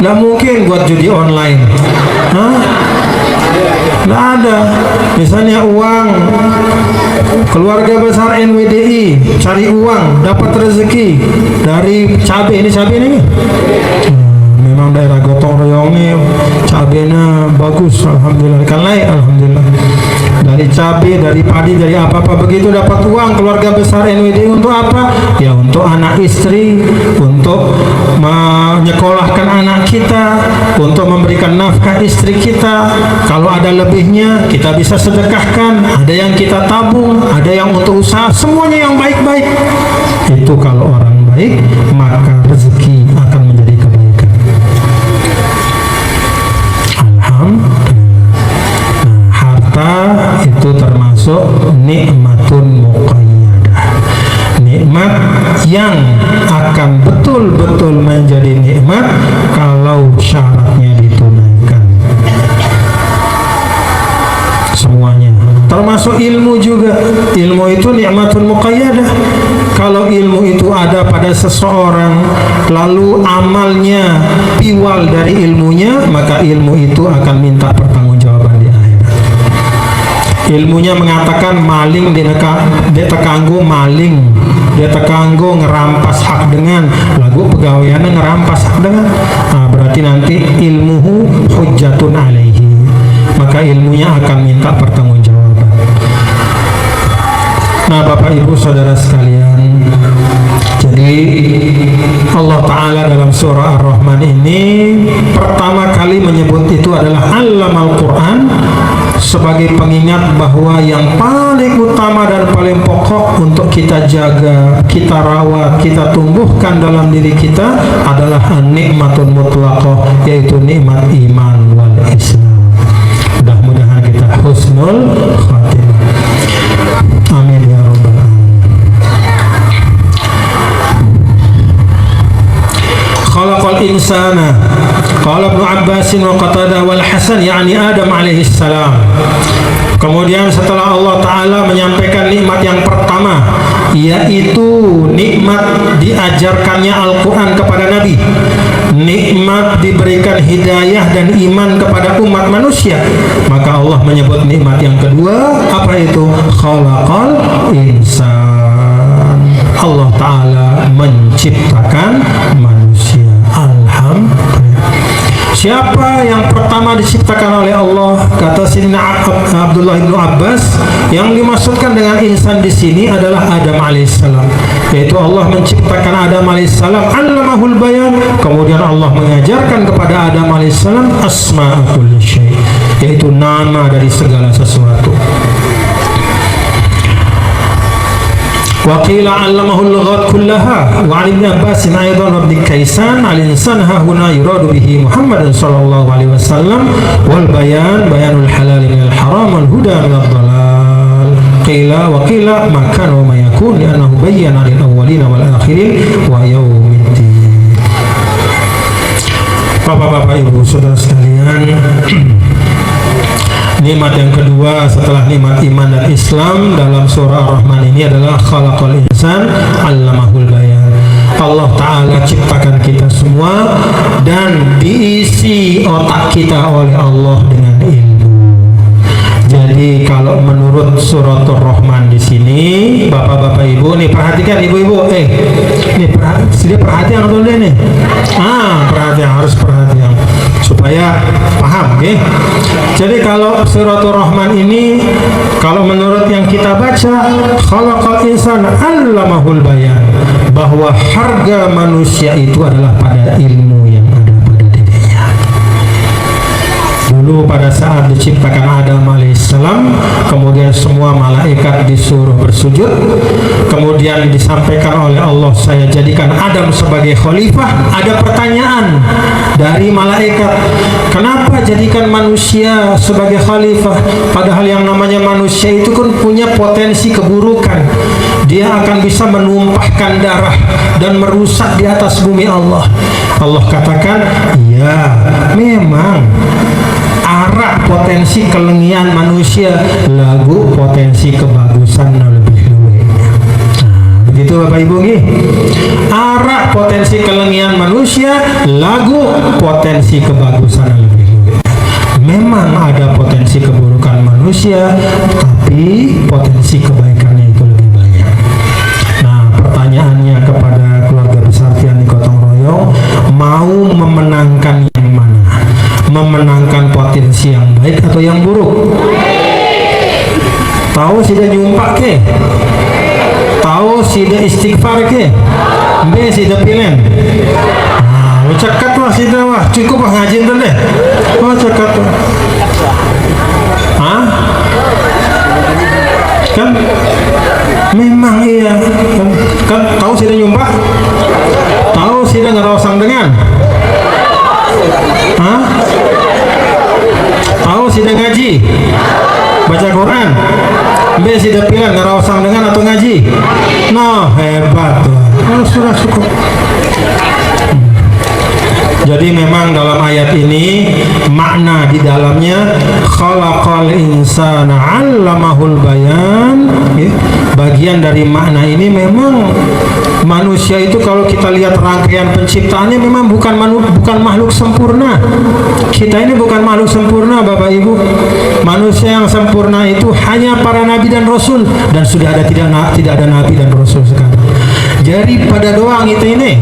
Nggak mungkin buat judi online. Hah? Nggak ada. Misalnya uang, keluarga besar NWDI cari uang, dapat rezeki dari cabai. Ini cabai ini. Memang daerah gotong royongnya cabenya bagus, alhamdulillah. Kan lain, alhamdulillah. Dari cabai, dari padi, dari apa-apa, begitu dapat uang keluarga besar NWD untuk apa? Ya untuk anak istri, untuk menyekolahkan anak kita, untuk memberikan nafkah istri kita. Kalau ada lebihnya kita bisa sedekahkan, ada yang kita tabung, ada yang untuk usaha, semuanya yang baik-baik. Itu kalau orang baik, maka rezeki akan menjadi kebaikan. Alhamdulillah. Nah, harta itu termasuk nikmatul nikmatun muqayyadah, nikmat yang akan betul-betul menjadi nikmat kalau syaratnya ditunaikan. Semuanya, termasuk ilmu juga. Ilmu itu nikmatun muqayyadah. Kalau ilmu itu ada pada seseorang lalu amalnya piwal dari ilmunya, maka ilmu itu akan minta pertanggungjawaban di akhirat. Ilmunya mengatakan maling dia tekanggo maling, dia tekanggo ngerampas hak dengan lagu pegawaiannya ngerampas hak dengan, nah, berarti nanti ilmuhu hujjatun alaihi, maka ilmunya akan minta pertanggungjawaban. Nah, Bapak Ibu Saudara sekalian, jadi Allah Ta'ala dalam surah Ar-Rahman ini pertama kali menyebut itu adalah Allamal Quran sebagai pengingat bahwa yang paling utama dan paling pokok untuk kita jaga, kita rawat, kita tumbuhkan dalam diri kita adalah nikmatun mutlaqah, yaitu nikmat iman wal Islam. Mudah-mudahan kita husnul khatimah. Amin ya rabbal alamin. Khalaqal insana, qala Ibnu Abbas wa Qatadah wal Hasan, yakni Adam alaihi salam. Kemudian setelah Allah Ta'ala menyampaikan nikmat yang pertama, yaitu nikmat diajarkannya Al-Quran kepada Nabi, nikmat diberikan hidayah dan iman kepada umat manusia, maka Allah menyebut nikmat yang kedua, apa itu? Khalaqal insan. Allah Ta'ala menciptakan manusia. Alhamdulillah. Siapa yang pertama diciptakan oleh Allah? Kata Sayyidina Abdullah bin Abbas, yang dimaksudkan dengan insan di sini adalah Adam alaihissalam. Yaitu Allah menciptakan Adam alaihissalam, allamahul bayan. Kemudian Allah mengajarkan kepada Adam alaihissalam asma'ul kulli syai', yaitu nama dari segala sesuatu. وقيل علمه اللغات كلها وعن ابن عباس أيضا وابن كيسان الإنسان ها هنا يراد به محمد صلى الله عليه وسلم والبيان بيان الحلال من الحرام والهدى من الضلال قيل وقيل ما كان وما يكون لأنه بين للأولين والآخرين ويوم الدين. Bapak-bapak, Ibu, Saudara sekalian, nikmat yang kedua setelah nikmat iman dan Islam dalam surah Ar-Rahman ini adalah khalaqal insan allamahul bayan. Allah Ta'ala ciptakan kita semua dan diisi otak kita oleh Allah dengan ilmu. Jadi kalau menurut surat Ar-Rahman di sini, Bapak-bapak Ibu, nih perhatikan ibu-ibu, nih perhatian dulu nih. Perhatian, harus perhatian supaya paham, oke? Jadi kalau surat Ar-Rahman ini, kalau menurut yang kita baca, khalaqal insana allamahul bayan, bahwa harga manusia itu adalah pada ilmu yang ada pada dirinya. Dulu pada saat diciptakan Adam alaihissalam, kemudian semua malaikat disuruh bersujud, kemudian disampaikan oleh Allah, saya jadikan Adam sebagai khalifah. Ada pertanyaan dari malaikat, kenapa jadikan manusia sebagai khalifah? Padahal yang namanya manusia itu kan punya potensi keburukan. Dia akan bisa menumpahkan darah dan merusak di atas bumi Allah. Allah katakan, iya, memang arak potensi kelengian manusia, lagu potensi kebagusan lebih luwihnya. Begitu Bapak Ibu nggih. Arak potensi kelengian manusia, lagu potensi kebagusan lebih luwih. Memang ada potensi keburukan manusia, tapi potensi kebaikannya itu lebih banyak. Nah, pertanyaannya kepada keluarga besar Tiani Gotong Royong, mau memenangkan yang mana? Memenangkan potensi yang baik atau yang buruk? Tahu sudah nyumpak ke? Tahu sudah istighfar ke? B sudah pilen? Nah, cekat lah sudah, wah cukup ngajin tuh deh. Oh cekat tuh. Kan memang iya kan tahu sudah nyumpak? Tahu sudah ngerosang dengan? Tahu sudah ngaji? baca Quran. Be sudah pilihan ngerawasang dengan atau ngaji. No, hebat tuh. Oh, sudah cukup. Jadi memang dalam ayat ini makna di dalamnya khalaqal insana 'allamahul bayan, ya. Bagian dari makna ini memang manusia itu kalau kita lihat rangkaian penciptaannya memang bukan makhluk sempurna. Kita ini bukan makhluk sempurna, Bapak Ibu. Manusia yang sempurna itu hanya para nabi dan rasul, dan sudah ada tidak ada nabi dan rasul sekarang. Jadi pada doang itu ini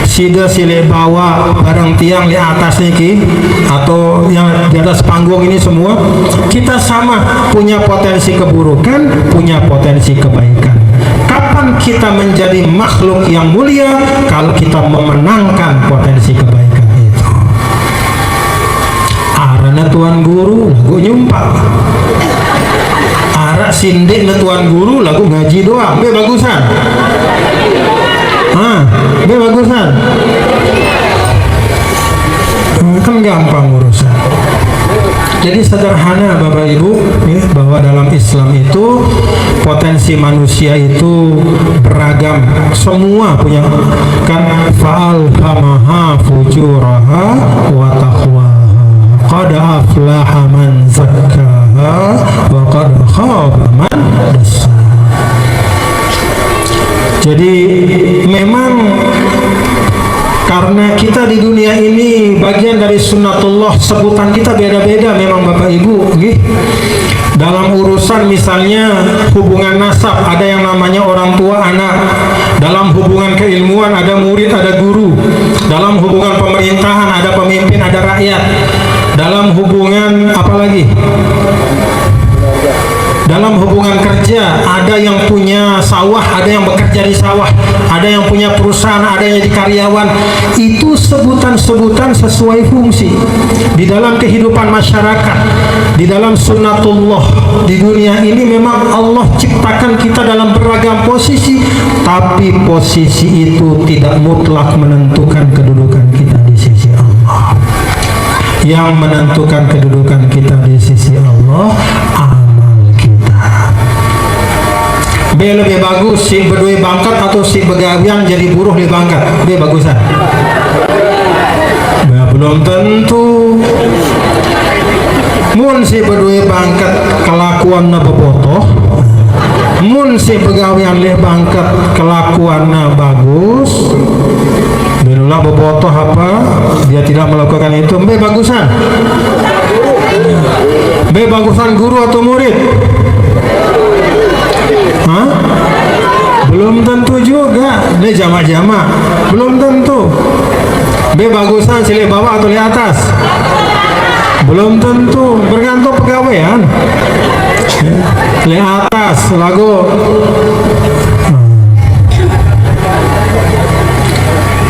sida sile bawa barang tiang di atas niki atau yang di atas panggung ini semua kita sama punya potensi keburukan, punya potensi kebaikan. Kapan kita menjadi makhluk yang mulia? Kalau kita memenangkan potensi kebaikan itu. Arana tuan guru lagu nyumpak, arak sindik na tuan guru lagu ngaji doang. Be bagusan. Be bagusan. Kan gampang urusan. Jadi sederhana Bapak Ibu, ya, bahwa dalam Islam itu potensi manusia itu beragam, semua punya kan. Fa'alhamaha fujuraha wa taqwaha qad aflaha man zakkaha wa qad khaba man dassaha. Jadi memang karena kita di dunia ini bagian dari sunnatullah, sebutan kita beda-beda memang Bapak Ibu, gitu. Dalam urusan misalnya hubungan nasab ada yang namanya orang tua anak, dalam hubungan keilmuan ada murid ada guru, dalam hubungan pemerintahan ada pemimpin ada rakyat, dalam hubungan apa lagi? Dalam hubungan kerja ada yang punya sawah, ada yang bekerja di sawah, ada yang punya perusahaan, ada yang jadi karyawan. Itu sebutan-sebutan sesuai fungsi. Di dalam kehidupan masyarakat, di dalam sunnatullah, di dunia ini memang Allah ciptakan kita dalam beragam posisi, tapi posisi itu tidak mutlak menentukan kedudukan kita di sisi Allah. Yang menentukan kedudukan kita di sisi Allah B lebih bagus si berdua bangkat atau si begawian jadi buruh di bangkat. B bagusan. Belum tentu. Mun si berdua bangkat kelakuan na bobotoh, mun si begawian leh bangkat kelakuan na bagus, berulah bobotoh apa dia tidak melakukan itu. B bagusan. B bagusan guru atau murid. Hah? Belum tentu juga. Ini jama-jama belum tentu. B bagusan sile bawah atau di atas, belum tentu, bergantung pegawaian. Di atas lagu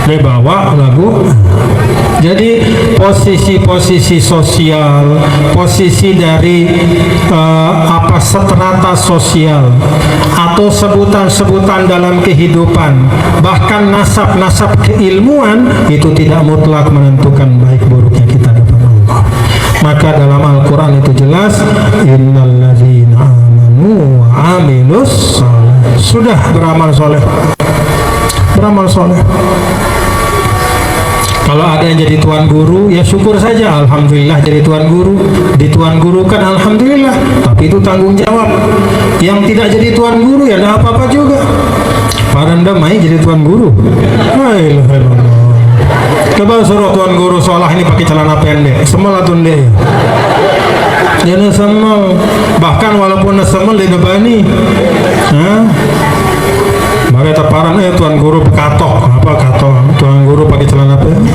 di bawah lagu. Jadi posisi-posisi sosial, posisi dari strata sosial atau sebutan-sebutan dalam kehidupan, bahkan nasab-nasab keilmuan itu tidak mutlak menentukan baik buruknya kita depan Allah. Maka dalam Al-Quran itu jelas, innalladzina amanu wa amilus sholih, sudah beramal soleh, beramal soleh. Kalau ada yang jadi tuan guru, ya syukur saja, alhamdulillah jadi tuan guru. Di tuan guru kan alhamdulillah, tapi itu tanggung jawab. Yang tidak jadi tuan guru ya tidak apa-apa juga. Paranda mai jadi tuan guru. Coba suruh tuan guru seolah ini pakai celana pendek, semua tunde. Jangan semua, bahkan walaupun semua di debani. Maka terparang tuan guru katok apa katok, tuan guru pakai celana pendek.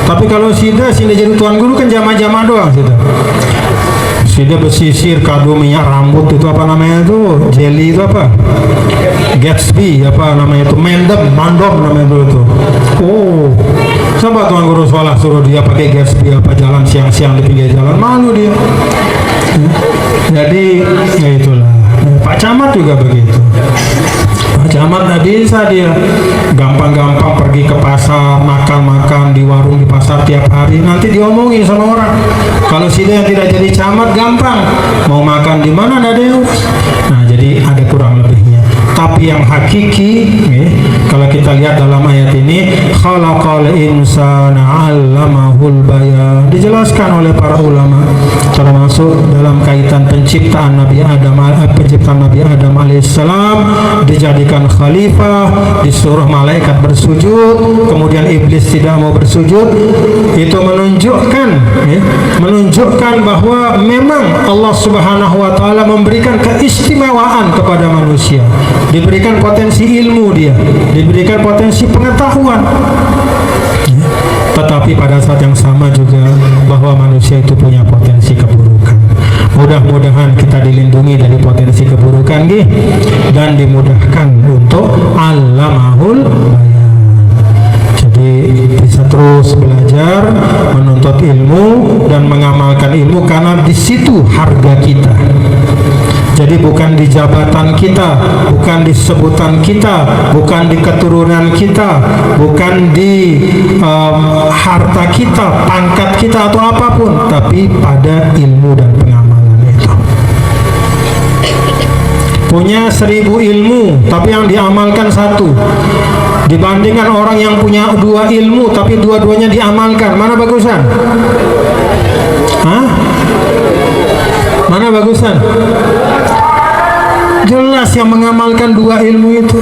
Tapi kalau sida jadi tuan guru kan jama-jama doang sida bersisir kado minyak rambut itu apa namanya itu, jelly itu apa, Gatsby apa namanya itu, mandom namanya itu. Oh, coba tuan guru sekolah suruh dia pakai Gatsby apa jalan siang-siang di pinggir jalan, malu dia. Jadi ya itulah. Pak Camat juga begitu. Pak Camat nggak bisa dia gampang-gampang pergi ke pasar, makan-makan di warung di pasar tiap hari, nanti diomongin sama orang. Kalau si dia yang tidak jadi camat gampang, mau makan di mana ada yang. Nah, jadi ada kurang lebihnya. Tapi yang hakiki, kalau kita lihat dalam ayat ini, khalaqal insana 'allamahul bayan, dijelaskan oleh para ulama, termasuk dalam kaitan penciptaan Nabi Adam alaihissalam, dijadikan khalifah, disuruh malaikat bersujud, kemudian iblis tidak mau bersujud. Itu menunjukkan bahwa memang Allah Subhanahu wa taala memberikan keistimewaan kepada manusia. Diberikan potensi ilmu dia, diberikan potensi pengetahuan. Tetapi pada saat yang sama juga bahwa manusia itu punya potensi keburukan. Mudah-mudahan kita dilindungi dari potensi keburukan dan dimudahkan untuk allamahul bayan. Jadi bisa terus belajar, menuntut ilmu dan mengamalkan ilmu, karena di situ harga kita. Jadi bukan di jabatan kita, bukan di sebutan kita, bukan di keturunan kita, bukan di harta kita, pangkat kita atau apapun, tapi pada ilmu dan pengamalan itu. Punya 1000 ilmu, tapi yang diamalkan 1. Dibandingkan orang yang punya 2 ilmu, tapi dua-duanya diamalkan, mana bagusan? Hah? Mana bagusan? Jelas yang mengamalkan 2 ilmu itu.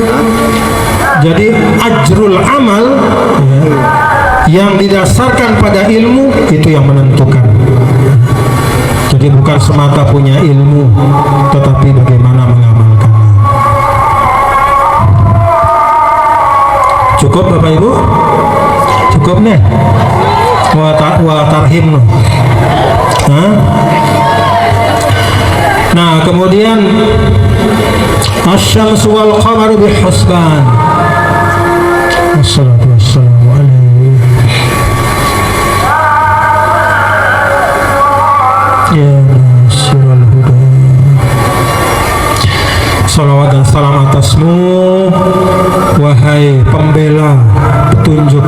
Jadi ajrul amal yang didasarkan pada ilmu itu yang menentukan. Jadi bukan semata punya ilmu, tetapi bagaimana mengamalkan. Cukup Bapak Ibu? Cukup nih? Wa tarhim. Nah, kemudian asy-syamsu wal qamaru bihusban. Wassalatu wassalamu alaihi ya nasyirul huda. Salawat dan salam atasmu, wahai pembela petunjuk,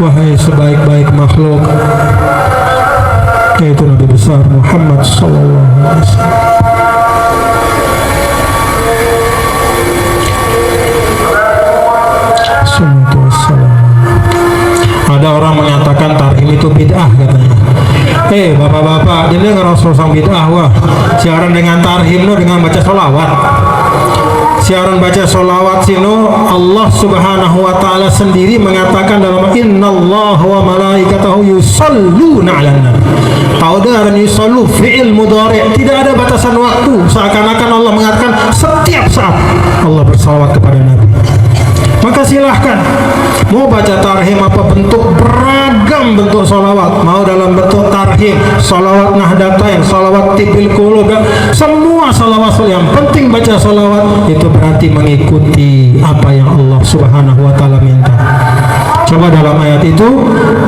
wahai sebaik-baik makhluk, yaitu Nabi besar Muhammad sallallahu alaihi wasallam. Ada orang mengatakan tarhim itu bid'ah katanya. Bapak-bapak, dia nggak Rasul sang bid'ah. Wah, siaran dengan tarhim lo dengan baca sholawat. Siaran baca sholawat sino, Allah Subhanahu wa taala sendiri mengatakan dalam innallaha wa malaikatahu yusholluna 'alan nabi. Taudar yusollu fi'il mudhari', tidak ada batasan waktu, seakan-akan Allah mengatakan setiap saat Allah bersalawat kepada Nabi. Maka silahkan mau baca tarhim apa bentuk, beragam bentuk sholawat, mau dalam bentuk tarhim, sholawat nahdatain, sholawat tibil qulub, semua sholawat, yang penting baca sholawat itu berarti mengikuti apa yang Allah Subhanahu wa taala minta. Coba dalam ayat itu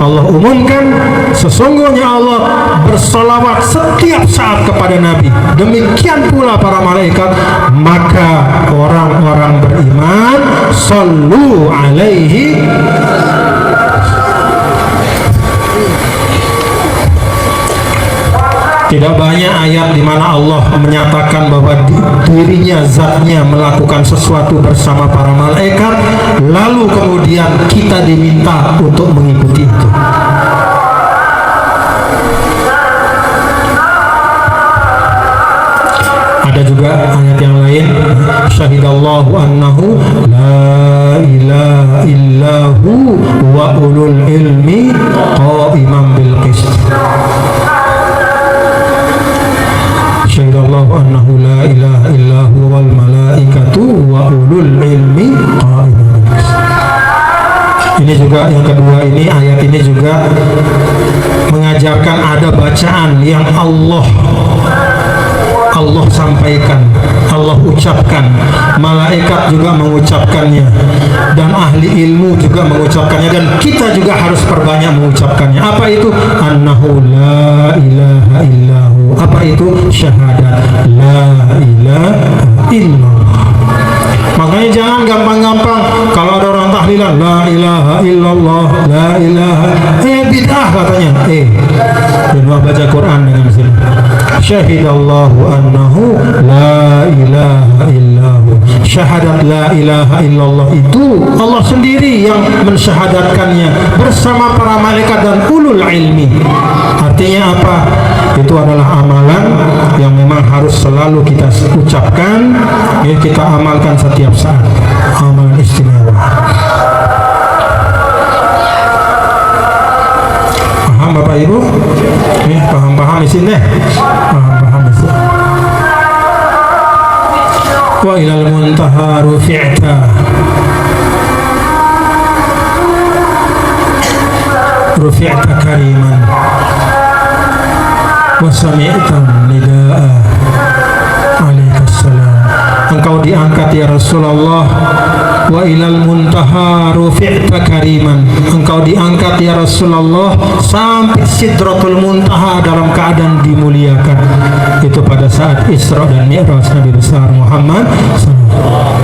Allah umumkan, sesungguhnya Allah bersolawat setiap saat kepada Nabi. Demikian pula para malaikat. Maka orang-orang beriman sallu alaihi. Tidak banyak ayat di mana Allah menyatakan bahwa dirinya, zatnya melakukan sesuatu bersama para malaikat, lalu kemudian kita diminta untuk mengikuti itu. Ada juga ayat yang lain, syahidallahu annahu la ilaha illahu wa ulul ilmi qa'iman bil qist. Syahidallahu annahu la ilaha illahu wal malaikatu wa ulul ilmi qa'iman bil qist. Ini juga yang kedua, ini ayat ini juga mengajarkan ada bacaan yang Allah sampaikan, Allah ucapkan, malaikat juga mengucapkannya, dan ahli ilmu juga mengucapkannya, dan kita juga harus perbanyak mengucapkannya. Apa itu? Annahu la ilaha illahu. Apa itu? Syahadat la ilaha illallah. Makanya jangan gampang-gampang katanya. Dan baca Quran dengan sini. Syahidallahu annahu la ilaha illahu. Syahadat la ilaha illallah itu Allah sendiri yang mensyahadatkannya bersama para malaikat dan ulul ilmi. Artinya apa? Itu adalah amalan yang memang harus selalu kita ucapkan, ya, kita amalkan setiap saat. Amalan istimewa. Paham Bapak Ibu? Paham-paham di sini deh. Paham-paham di sini. Wa ilal muntaha rufi'ta. Rufi'ta kariman. Wa sami'tan nida'a. Alaikassalam. Engkau diangkat ya Rasulullah. Wa ilal muntaha rufi'ta kariman. Engkau diangkat ya Rasulullah sampai sidratul muntaha dalam keadaan dimuliakan. Itu pada saat Isra dan Mi'raj Nabi besar Muhammad sallallahu.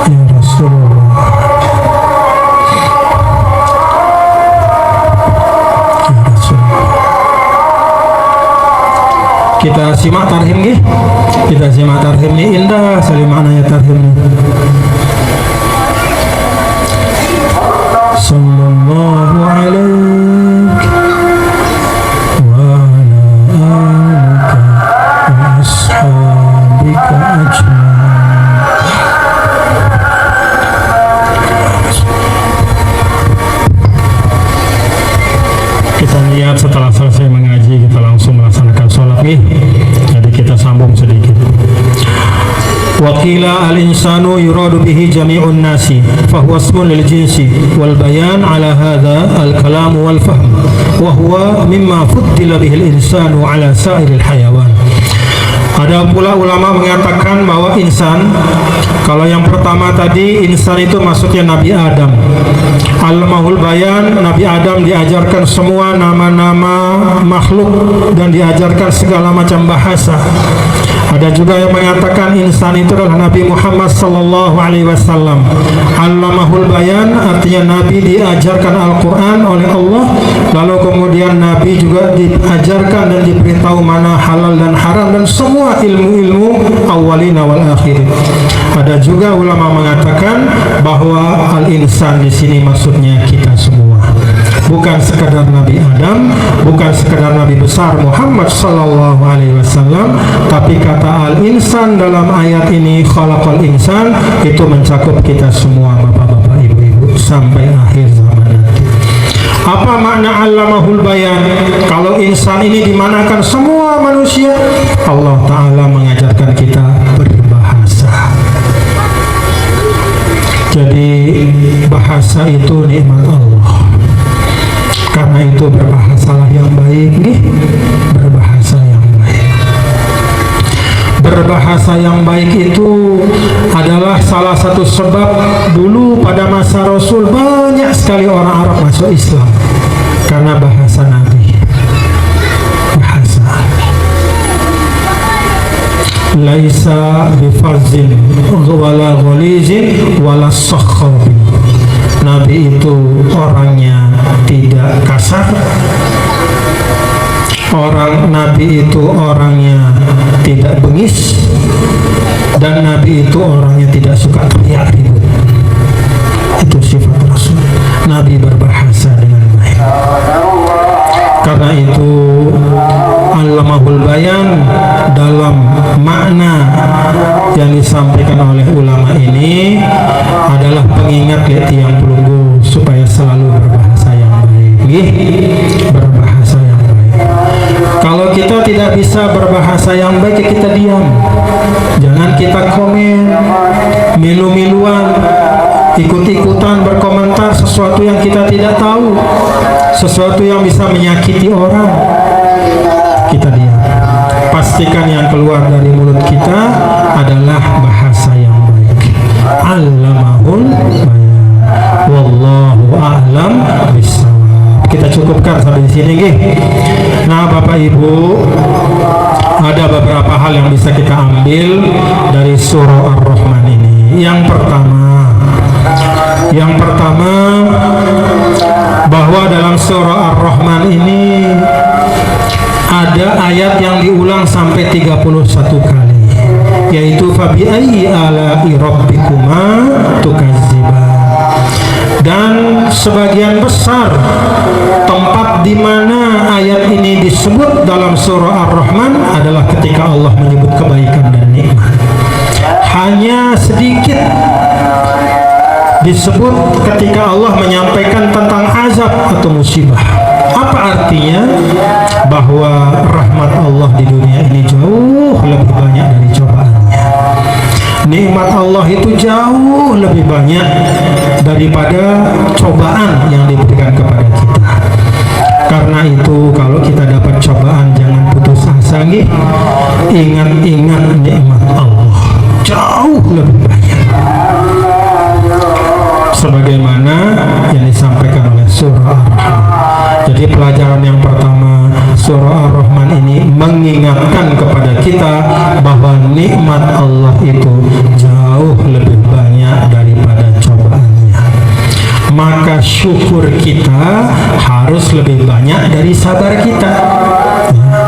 Ya Rasulullah. Ya Rasulullah. Kita simak tarhim nggih. Kita simak tarhim ini indah sekali maknanya tarhim ini. Sallallahu alaihi wa ala alika wa ashabika ajma'in. Kita lihat setelah selesai mengaji kita langsung melaksanakan sholat nih. Jadi kita sambung sedikit. Wakila al-insanu yuradu bihi jami'un nasi fahuwa ismun lil jinsi wal bayan ala hadha al-kalam wal fahm wa huwa mimma fuddila bihi al-insanu ala sa'iril hayawan. Ada pula ulama mengatakan bahwa insan, kalau yang pertama tadi insan itu maksudnya Nabi Adam. Al-Mahul Bayan, Nabi Adam diajarkan semua nama-nama makhluk dan diajarkan segala macam bahasa. Ada juga yang mengatakan insan itu adalah Nabi Muhammad sallallahu alaihi wasallam. Al-Mahul Bayan artinya Nabi diajarkan Al-Quran oleh Allah, lalu kemudian Nabi juga diajarkan dan diberitahu mana halal dan haram dan semua ilmu-ilmu awalina wal akhirin. Ada juga ulama mengatakan bahwa al-insan di sini maksudnya kita semua. Bukan sekadar Nabi Adam, bukan sekadar Nabi besar Muhammad sallallahu alaihi wasallam, tapi kata al-insan dalam ayat ini khalaqal insan itu mencakup kita semua bapak-bapak, ibu-ibu sampai akhir zaman nanti. Apa makna allamahul bayan? Kalau insan ini dimanakan semua manusia, Allah Ta'ala mengajarkan kita berbahasa. Jadi bahasa itu nikmat Allah. Karena itu berbahasalah yang baik nih, berbahasa yang baik. Berbahasa yang baik itu adalah salah satu sebab dulu pada masa Rasul banyak sekali orang Arab masuk Islam karena bahasa Nabi. Bahasa laisa bifarzin wala gholizin wala sakhabin. Nabi itu orangnya tidak kasar, Nabi itu orangnya tidak bengis, dan Nabi itu orangnya tidak suka teriak ribut. Itu sifat Rasul. Nabi berbahasa dengan baik. Karena itu Allamahul Bayan dalam makna yang disampaikan oleh ulama ini adalah pengingat tiang pelunggu supaya selalu berbahasa yang baik. Berbahasa yang baik. Kalau kita tidak bisa berbahasa yang baik, kita diam. Jangan kita komen, milu-miluan, ikut-ikutan berkomentar sesuatu yang kita tidak tahu, sesuatu yang bisa menyakiti orang. Kita diam. Pastikan yang keluar dari mulut kita adalah bahasa yang baik. Allamahul bayan. Wallahu a'lam bishawab. Kita cukupkan sampai di sini, nggih. Nah, Bapak Ibu, ada beberapa hal yang bisa kita ambil dari surah Ar-Rahman ini. Yang pertama bahwa dalam surah Ar-Rahman ini ada ayat yang diulang sampai 31 kali, yaitu fabi ayyi ala'i rabbikuma tukadziban. Dan sebagian besar tempat di mana ayat ini disebut dalam surah Ar-Rahman adalah ketika Allah menyebut kebaikan dan nikmat. Hanya sedikit disebut ketika Allah menyampaikan tentang azab atau musibah. Apa artinya? Bahwa rahmat Allah di dunia ini jauh lebih banyak dari cobaannya. Nikmat Allah itu jauh lebih banyak daripada cobaan yang diberikan kepada kita. Karena itu kalau kita dapat cobaan jangan putus asa nih. Ingat-ingat nikmat Allah jauh lebih banyak. Sebagaimana yang disampaikan oleh surah Ar-Rahman. Jadi pelajaran yang pertama, surah Ar-Rahman ini mengingatkan kepada kita bahwa nikmat Allah itu jauh lebih banyak daripada cobaannya. Maka syukur kita harus lebih banyak dari sabar kita.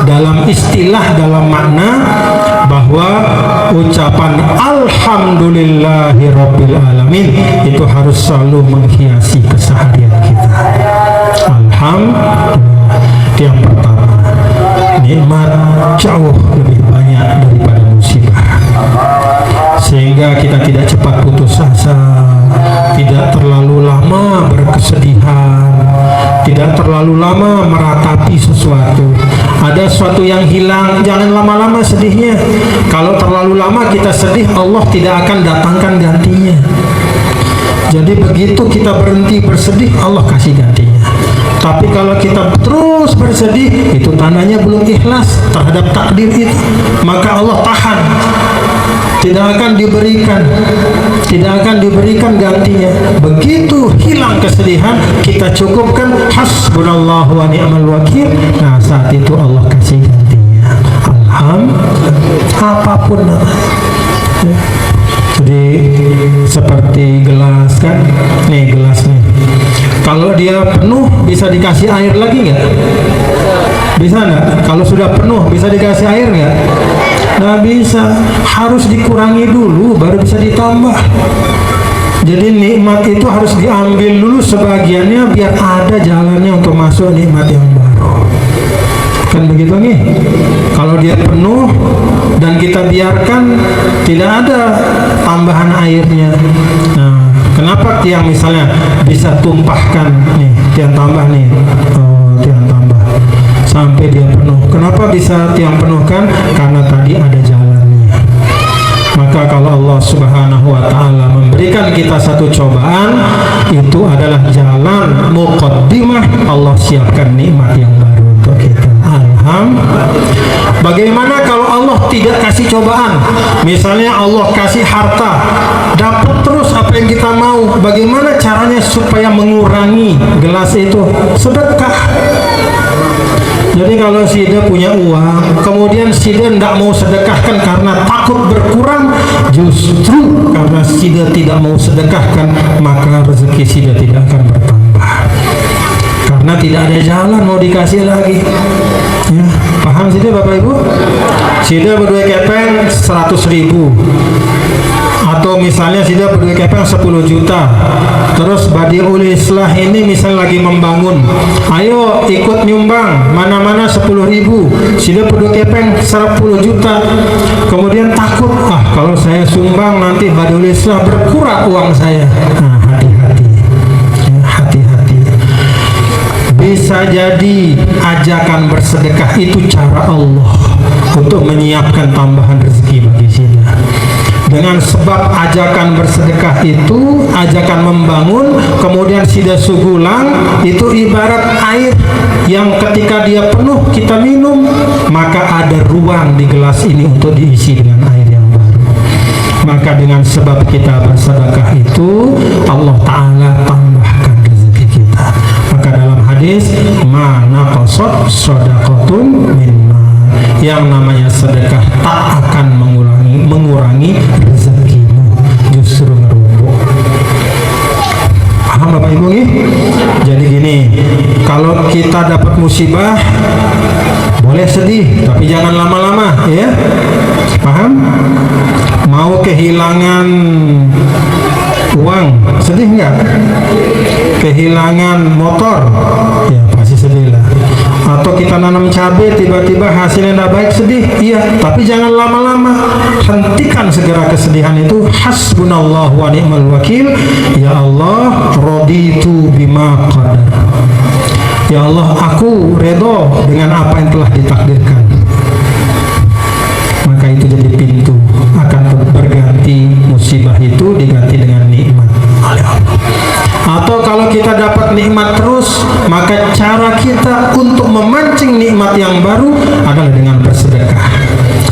Dalam istilah, dalam makna bahwa ucapan alhamdulillahirabbil alamin itu harus selalu menghiasi keseharian kita. Alhamdulillah. Yang pertama, nikmat jauh lebih banyak daripada musibah, sehingga kita tidak cepat putus asa, tidak terlalu lama berkesedihan, tidak terlalu lama meratapi sesuatu. Ada sesuatu yang hilang, jangan lama-lama sedihnya. Kalau terlalu lama kita sedih, Allah tidak akan datangkan gantinya. Jadi begitu kita berhenti bersedih, Allah kasih gantinya. Tapi kalau kita terus bersedih, itu tandanya belum ikhlas terhadap takdir itu. Maka Allah tahan, tidak akan diberikan gantinya. Begitu hilang kesedihan, kita cukupkan hasbunallahu wa ni'mal wakil. Nah, saat itu Allah kasih gantinya. Alhamdulillah. Apapun namanya. Jadi seperti gelas kan, nih gelas nih. Kalau dia penuh bisa dikasih air lagi nggak? Bisa nggak? Kalau sudah penuh bisa dikasih air nggak? Nggak bisa. Harus dikurangi dulu baru bisa ditambah. Jadi nikmat itu harus diambil dulu sebagiannya biar ada jalannya untuk masuk nikmat yang baru. Kan begitu nih. Kalau dia penuh dan kita biarkan, tidak ada tambahan airnya. Nah, kenapa tiang misalnya bisa tumpahkan nih, tiang tambah nih, tiang tambah sampai dia penuh. Kenapa bisa tiang penuhkan? Karena tadi ada jalannya. Maka kalau Allah Subhanahu wa Ta'ala memberikan kita satu cobaan, itu adalah jalan muqaddimah. Allah siapkan nikmat yang baru untuk kita. Alhamdulillah. Bagaimana kalau Allah tidak kasih cobaan? Misalnya Allah kasih harta, dapat terus apa yang kita mau. Bagaimana caranya supaya mengurangi gelas itu? Sedekah. Jadi kalau Sida punya uang, kemudian Sida tidak mau sedekahkan karena takut berkurang, justru karena Sida tidak mau sedekahkan, maka rezeki Sida tidak akan bertambah. Karena tidak ada jalan mau dikasih lagi. Ya, paham Sida Bapak Ibu? Sida berdua kepeng 100.000. Atau misalnya Sida berdua kepeng 10 juta. Terus Badiul Islah ini misal lagi membangun, ayo ikut nyumbang mana-mana 10.000. Sida berdua kepeng 10 juta. Kemudian takut, kalau saya sumbang nanti Badiul Islah berkurang uang saya. Nah, hati-hati ya, hati-hati. Bisa jadi ajakan bersedekah itu cara Allah untuk menyiapkan tambahan rezeki bagi Sida. Dengan sebab ajakan bersedekah itu, ajakan membangun, kemudian Sida sugulang, itu ibarat air yang ketika dia penuh kita minum, maka ada ruang di gelas ini untuk diisi dengan air yang baru. Maka dengan sebab kita bersedekah itu, Allah Ta'ala tambahkan rezeki kita. Maka dalam hadis, ma naqasat shadaqatun min mal, yang namanya sedekah tak akan mengurangi rezekimu, justru ngerumbuk. Paham Bapak Ibu nih? Jadi gini, musibah boleh sedih, tapi jangan lama-lama, ya. Paham? Mau kehilangan uang, sedih nggak? Kehilangan motor, ya pasti sedih lah. Atau kita nanam cabai, tiba-tiba hasilnya tidak baik, sedih, iya. Tapi jangan lama-lama, hentikan segera kesedihan itu. Hasbunallahu wa ni'mal wakil. Ya Allah, raditu bima qadar. Ya Allah, aku redho dengan apa yang telah ditakdirkan. Maka itu jadi pintu, akan berganti musibah itu diganti dengan nikmat oleh Allah. Atau kalau kita dapat nikmat terus, maka cara kita untuk memancing nikmat yang baru adalah dengan bersedekah,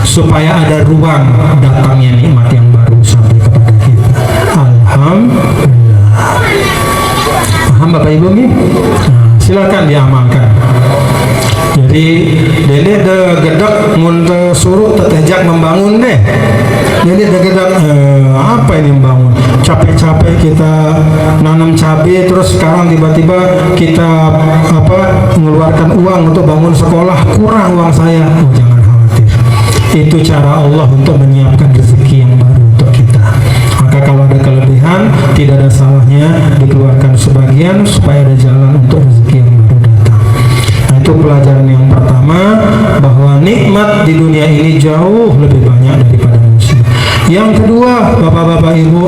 supaya ada ruang datangnya nikmat yang baru sampai kepada kita. Alhamdulillah. Paham Bapak Ibu nih? Nah, silakan diamalkan. Jadi dede de gedek mun suruh tetejak membangun deh. Jadi de gedek apa ini membangun? Capek-capek kita nanam cabai, terus sekarang tiba-tiba kita mengeluarkan uang untuk bangun sekolah, kurang uang saya. Oh, jangan khawatir. Itu cara Allah untuk menyiapkan rezeki yang baru untuk kita. Maka kalau ada kelebihan, tidak ada salahnya dikeluarkan sebagian supaya ada jalan untuk rezeki yang baru datang. Nah, itu pelajaran yang pertama, bahwa nikmat di dunia ini jauh lebih banyak daripada musibah. Yang kedua, Bapak-bapak Ibu,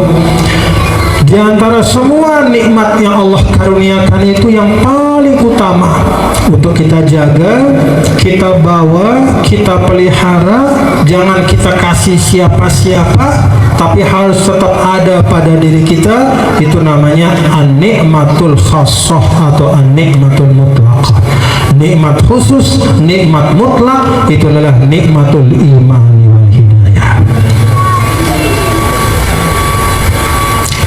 di antara semua nikmat yang Allah karuniakan itu yang paling utama untuk kita jaga, kita bawa, kita pelihara, jangan kita kasih siapa-siapa, tapi harus tetap ada pada diri kita. Itu namanya an-nikmatul khassah atau an-nikmatul mutlaqah. Nikmat khusus, nikmat mutlak, itu adalah nikmatul iman wal hidayah.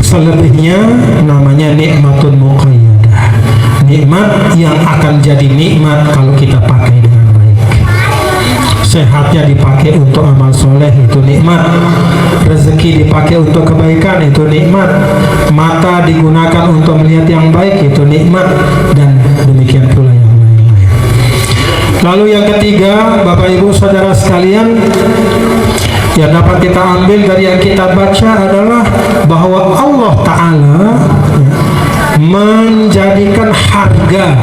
Selebihnya namanya nikmatul muqayyadah, nikmat yang akan jadi nikmat kalau kita pakai dengan baik. Sehatnya dipakai untuk amal soleh, itu nikmat. Rezeki dipakai untuk kebaikan, itu nikmat. Mata digunakan untuk melihat yang baik, itu nikmat. Dan demikian pula yang lain-lain. Lalu yang ketiga, Bapak Ibu Saudara sekalian, yang dapat kita ambil dari yang kita baca adalah bahwa Allah Ta'ala menjadikan harga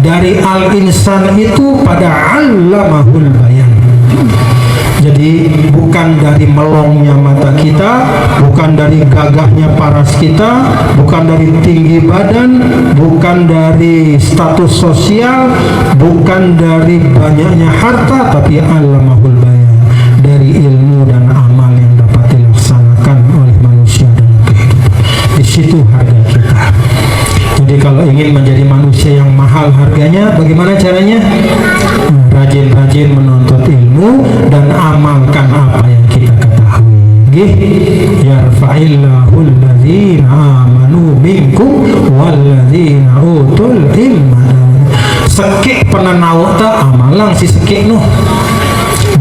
dari al-insan itu pada allamahul bayan. Jadi bukan dari melongnya mata kita, bukan dari gagahnya paras kita, bukan dari tinggi badan, bukan dari status sosial, bukan dari banyaknya harta, tapi allamahul bayan, dari ilmu dan amal yang dapat dilaksanakan oleh manusia dalam kehidupan. Di situ harga kita. Jadi kalau ingin menjadi manusia yang mahal harganya, bagaimana caranya? Rajin-rajin menuntut ilmu dan amalkan apa yang kita ketahui. Yarfa'illahu alladzina amanu minkum walladzina utul ilma. Sekik pernah nawata amalang si sekik nuh.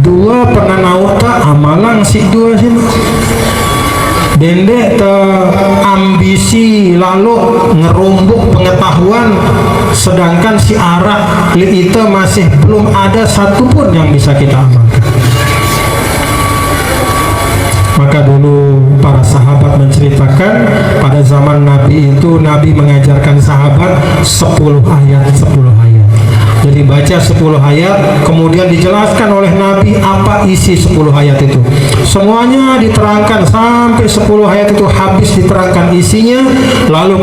Dua pernah nawata amalang si dua sini. Dendek te ambisi lalu ngerumbuk pengetahuan, sedangkan si arak li itu masih belum ada satupun yang bisa kita amalkan. Maka dulu para sahabat menceritakan pada zaman Nabi itu, Nabi mengajarkan sahabat 10 ayat. Jadi baca 10 ayat, kemudian dijelaskan oleh Nabi apa isi 10 ayat itu. Semuanya diterangkan sampai 10 ayat itu habis diterangkan isinya. Lalu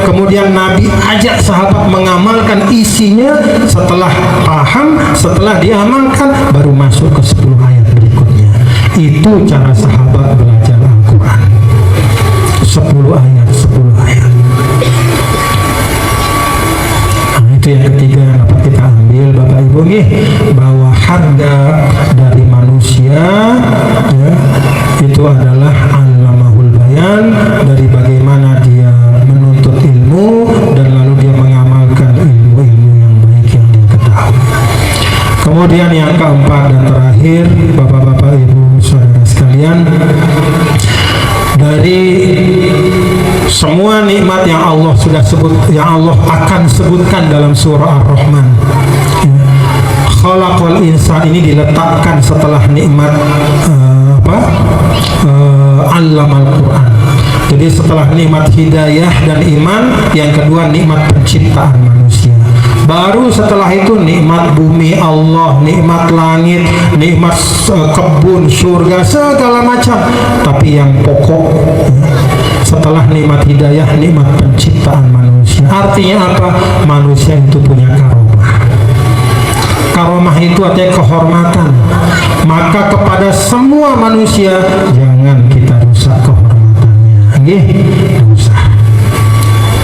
kemudian Nabi ajak sahabat mengamalkan isinya. Setelah paham, setelah diamalkan, baru masuk ke 10 ayat berikutnya. Itu cara sahabat belajar Al-Quran. 10 ayat. Itu yang ketiga yang dapat kita ambil, Bapak Ibu nih, bahwa harga dari manusia ya, itu adalah allamahul bayan, dari bagaimana dia menuntut ilmu dan lalu dia mengamalkan ilmu-ilmu yang baik yang dia ketahui. Kemudian yang keempat dan terakhir, Bapak-bapak Ibu Saudara sekalian, dari semua nikmat yang Allah sudah sudah sebut, yang Allah akan sebutkan dalam surah Ar-Rahman. Khalaqal insan ini diletakkan setelah nikmat Allamal Quran. Jadi setelah nikmat hidayah dan iman, yang kedua nikmat penciptaan manusia. Baru setelah itu nikmat bumi Allah, nikmat langit, nikmat kebun, surga, segala macam. Tapi yang pokok setelah nikmat hidayah, nikmat penciptaan manusia. Artinya apa? Manusia itu punya karomah. Karomah itu artinya kehormatan. Maka kepada semua manusia jangan kita rusak kehormatannya. Rusak.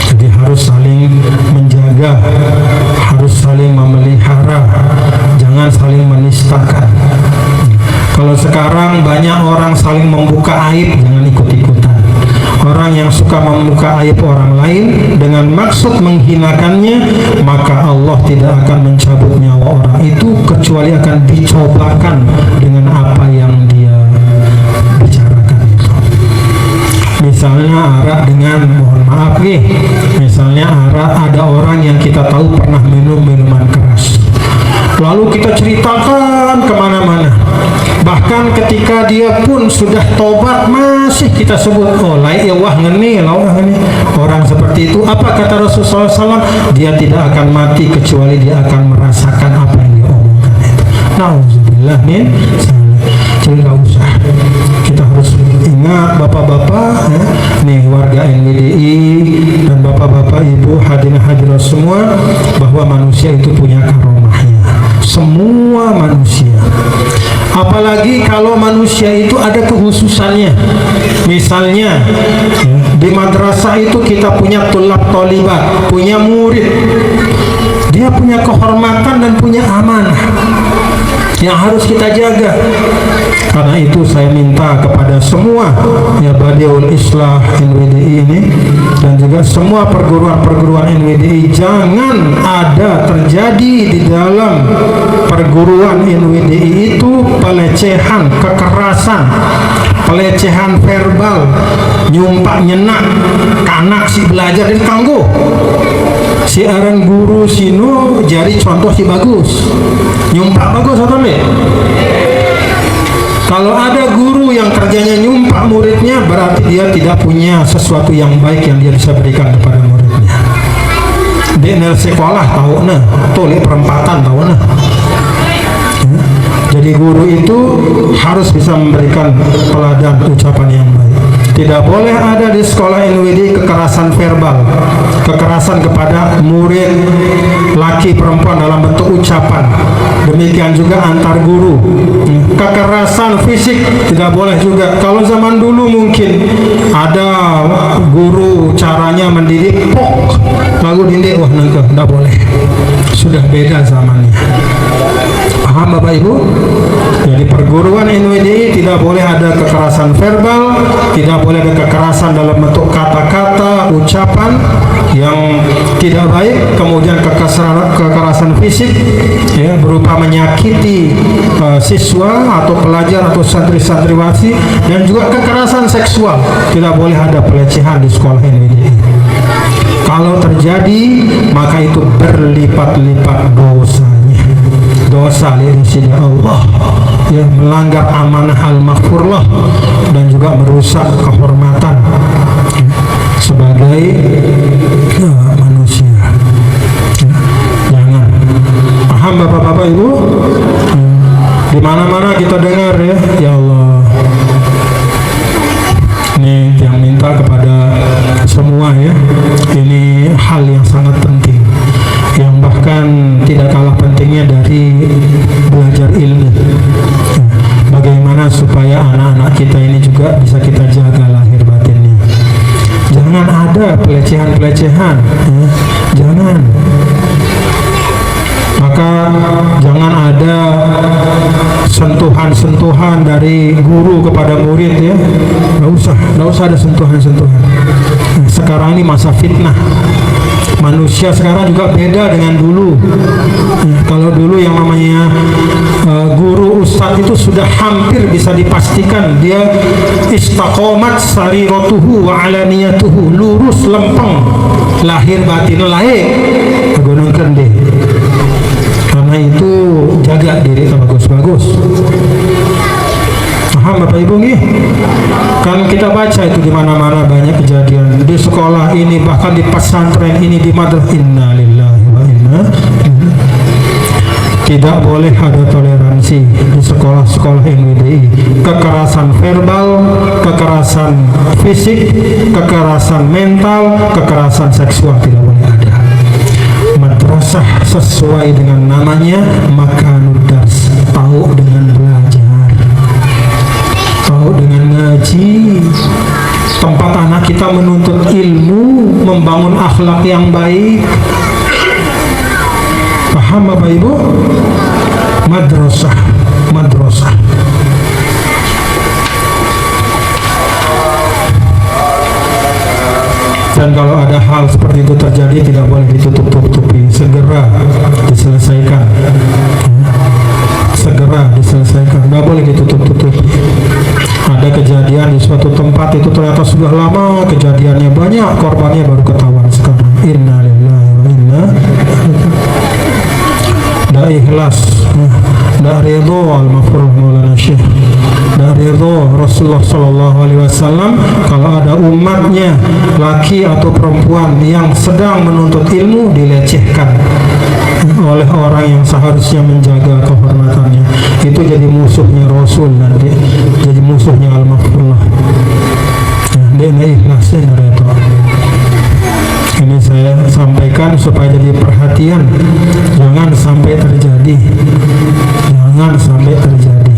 Jadi harus saling menjaga, harus saling memelihara, jangan saling menistakan. Kalau sekarang banyak orang saling membuka aib, jangan ikut-ikutan. Orang yang suka membuka aib orang lain dengan maksud menghinakannya, maka Allah tidak akan mencabut nyawa orang itu kecuali akan dicobakan dengan apa yang dia bicarakan itu. Misalnya arak dengan, mohon maaf nih, misalnya arak, ada orang yang kita tahu pernah minum minuman keras, lalu kita ceritakan kemana-mana. Bahkan ketika dia pun sudah tobat, masih kita sebut, oh lain ya wah ngeni, orang seperti itu. Apa kata Rasulullah SAW? Dia tidak akan mati kecuali dia akan merasakan apa yang dia omongkan itu. Nauzubillah min zalik. Jadi nggak usah. Kita harus ingat bapak-bapak, nih warga NWDI dan bapak-bapak, ibu, hadirin hadirat semua, bahwa manusia itu punya karomahnya. Semua manusia. Apalagi kalau manusia itu ada kekhususannya. Misalnya di madrasah itu kita punya tulab tolibat, punya murid. Dia punya kehormatan dan punya amanah yang harus kita jaga. Karena itu saya minta kepada semua ya Badiul Islah NWDI ini dan juga semua perguruan-perguruan NWDI, jangan ada terjadi di dalam perguruan NWDI itu pelecehan, kekerasan, pelecehan verbal, nyumpak nyenak, kanak si belajar dari tangguh. Si aran guru sino jadi contoh si bagus, nyumpak bagus atau enggak? Kalau ada guru yang kerjanya nyumpak muridnya, berarti dia tidak punya sesuatu yang baik yang dia bisa berikan kepada muridnya. Di sekolah tahu nah, toleh perempatan tahu nah. Jadi guru itu harus bisa memberikan teladan ucapan yang baik. Tidak boleh ada di sekolah NWD kekerasan verbal, kekerasan kepada murid laki perempuan dalam bentuk ucapan. Demikian juga antar guru. Kekerasan fisik tidak boleh juga. Kalau zaman dulu mungkin ada guru caranya mendidik pok, lalu didik, wah nengke, tidak boleh. Sudah beda zamannya. Paham Bapak Ibu? Jadi perguruan NWDI tidak boleh ada kekerasan verbal, tidak boleh ada kekerasan dalam bentuk kata-kata, ucapan yang tidak baik, kemudian kekerasan fisik ya berupa menyakiti siswa atau pelajar atau santri-santriwati, dan juga kekerasan seksual. Tidak boleh ada pelecehan di sekolah NWDI. Kalau terjadi, maka itu berlipat-lipat dosanya. Dosa lirisnya Allah, ya melanggar amanah al-maghfurlah dan juga merusak kehormatan sebagai manusia. Jangan. Paham Bapak-bapak Ibu? Di mana-mana kita dengar ya Allah. Ini yang minta kepada semua ya. Ini hal yang sangat penting, yang bahkan tidak kalah pentingnya dari belajar ilmu. Bagaimana supaya anak-anak kita ini juga bisa kita jaga lahir batinnya. Jangan ada pelecehan-pelecehan, ya. Jangan. Maka jangan ada sentuhan-sentuhan dari guru kepada murid ya. Nggak usah ada sentuhan-sentuhan. Sekarang ini masa fitnah. Manusia sekarang juga beda dengan dulu. Kalau dulu yang namanya guru ustadz itu sudah hampir bisa dipastikan dia istaqomat sariratuhu wa alaniyatuhu, lurus lempeng lahir batin lahir gunungkan deh. Karena itu jaga diri bagus-bagus. Paham Bapak Ibu nih? Kan kita baca itu di mana-mana banyak kejadian di sekolah ini, bahkan di pesantren ini, di madrasah. Innalillahi wa inna. Tidak boleh ada toleransi di sekolah-sekolah NWDI. Kekerasan verbal, kekerasan fisik, kekerasan mental, kekerasan seksual tidak boleh ada. Madrasah sesuai dengan namanya makanul dars, tahu dengan belajar, tahu dengan ngaji, tempat anak kita menuntut ilmu, membangun akhlak yang baik. Paham Bapak Ibu? Madrasah, madrasah. Dan kalau ada hal seperti itu terjadi tidak boleh ditutup-tutupi, segera diselesaikan. Segera diselesaikan, tidak boleh ditutup-tutupi. Ada kejadian di suatu tempat itu ternyata sudah lama kejadiannya, banyak korbannya baru ketahuan sekarang. Innalillahi wa inna. Dah ikhlas, dah ridho al-mafruh Maulana Syekh, dah ridho Rasulullah SAW kalau ada umatnya laki atau perempuan yang sedang menuntut ilmu dilecehkan oleh orang yang seharusnya menjaga kehormatannya, itu jadi musuhnya Rasul, nanti jadi musuhnya al-mafruh. Dia ikhlasnya ridho. Ini saya sampaikan supaya jadi perhatian, jangan sampai terjadi, jangan sampai terjadi.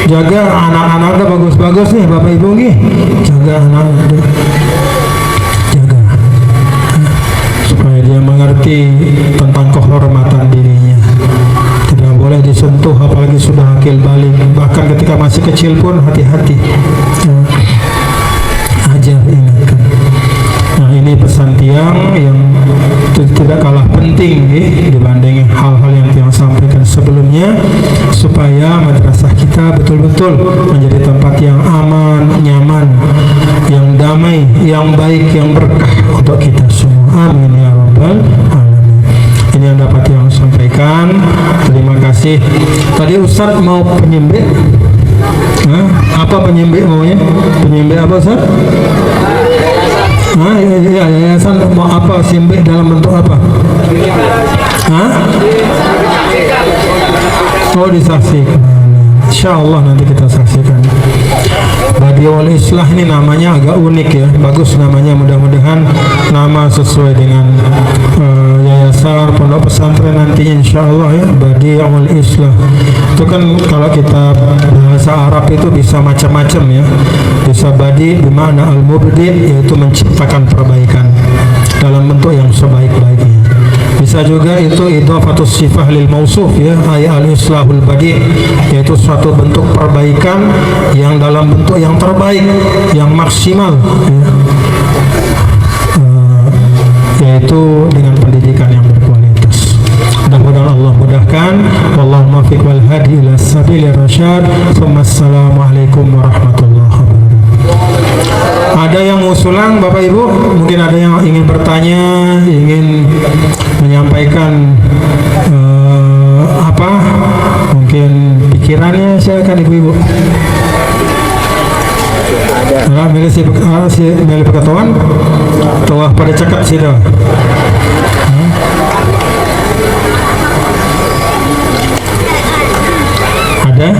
Jaga anak-anak udah bagus-bagus nih Bapak Ibu nih, jaga anak, jaga supaya dia mengerti tentang kehormatan dirinya. Tidak boleh disentuh apalagi sudah akil balik, bahkan ketika masih kecil pun hati-hati. Ajar, ingatkan. Nah, ini pesan tiang yang tidak kalah penting dibanding hal-hal yang tiang sampaikan sebelumnya, supaya madrasah kita betul-betul menjadi tempat yang aman, nyaman, yang damai, yang baik, yang berkah untuk kita semua. Amin ya rabbal alamin. Ini yang dapat tiang sampaikan. Terima kasih. Tadi Ustaz mau penyembih. Apa penyembih maunya? Penyembih apa Ustaz? Yayasan mau apa? Simbih dalam bentuk apa? Oh, disaksikan. Insyaallah nanti kita saksikan. Badiul Islah ini namanya agak unik ya, bagus namanya, mudah-mudahan nama sesuai dengan yayasan pondok pesantren nantinya insyaallah ya. Badiul Islah itu kan kalau kita bahasa Arab itu bisa macam-macam ya, bisa badi bermakna al-mubdi, yaitu menciptakan perbaikan dalam bentuk yang sebaik-baiknya. Bisa juga itu idhafatus sifah lil mausuf ya, ay al-islahul badi, yaitu suatu bentuk perbaikan yang dalam bentuk yang terbaik, yang maksimal ya. Yaitu dengan pendidikan yang berkualitas. Mudah-mudahan Allah mudahkan. Wallahu muwaffiq wal hadi ila sabilir rasyad. Assalamualaikum warahmatullahi wabarakatuh. Ada yang usulan Bapak Ibu? Mungkin ada yang ingin bertanya, ingin menyampaikan apa? Mungkin pikirannya, silakan Ibu-ibu. Nah, milih pengetahuan, tuah pada cakap sih dah. Ada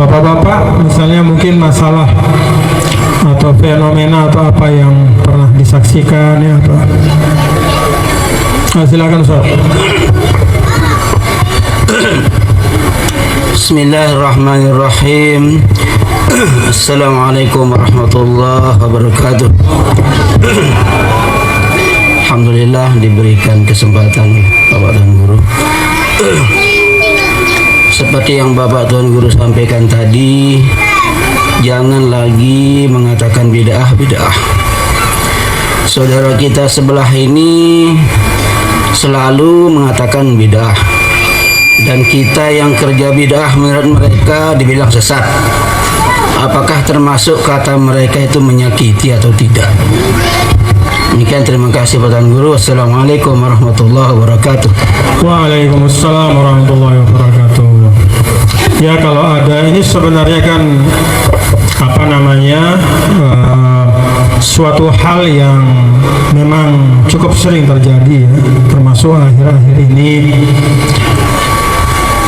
bapak-bapak misalnya mungkin masalah atau fenomena atau apa yang pernah disaksikan ya, atau silakan Ustaz. Bismillahirrahmanirrahim. Assalamualaikum warahmatullahi wabarakatuh. Alhamdulillah diberikan kesempatan Bapak dan Guru. Seperti yang Bapak Tuan Guru sampaikan tadi, jangan lagi mengatakan bid'ah. saudara kita sebelah ini selalu mengatakan bid'ah, dan kita yang kerja bid'ah menurut mereka dibilang sesat. Apakah termasuk kata mereka itu menyakiti atau tidak? Demikian, terima kasih Pak Guru. Assalamualaikum warahmatullahi wabarakatuh. Waalaikumsalam warahmatullahi wabarakatuh. Ya, kalau ada ini sebenarnya kan suatu hal yang memang cukup sering terjadi ya, termasuk akhir-akhir ini,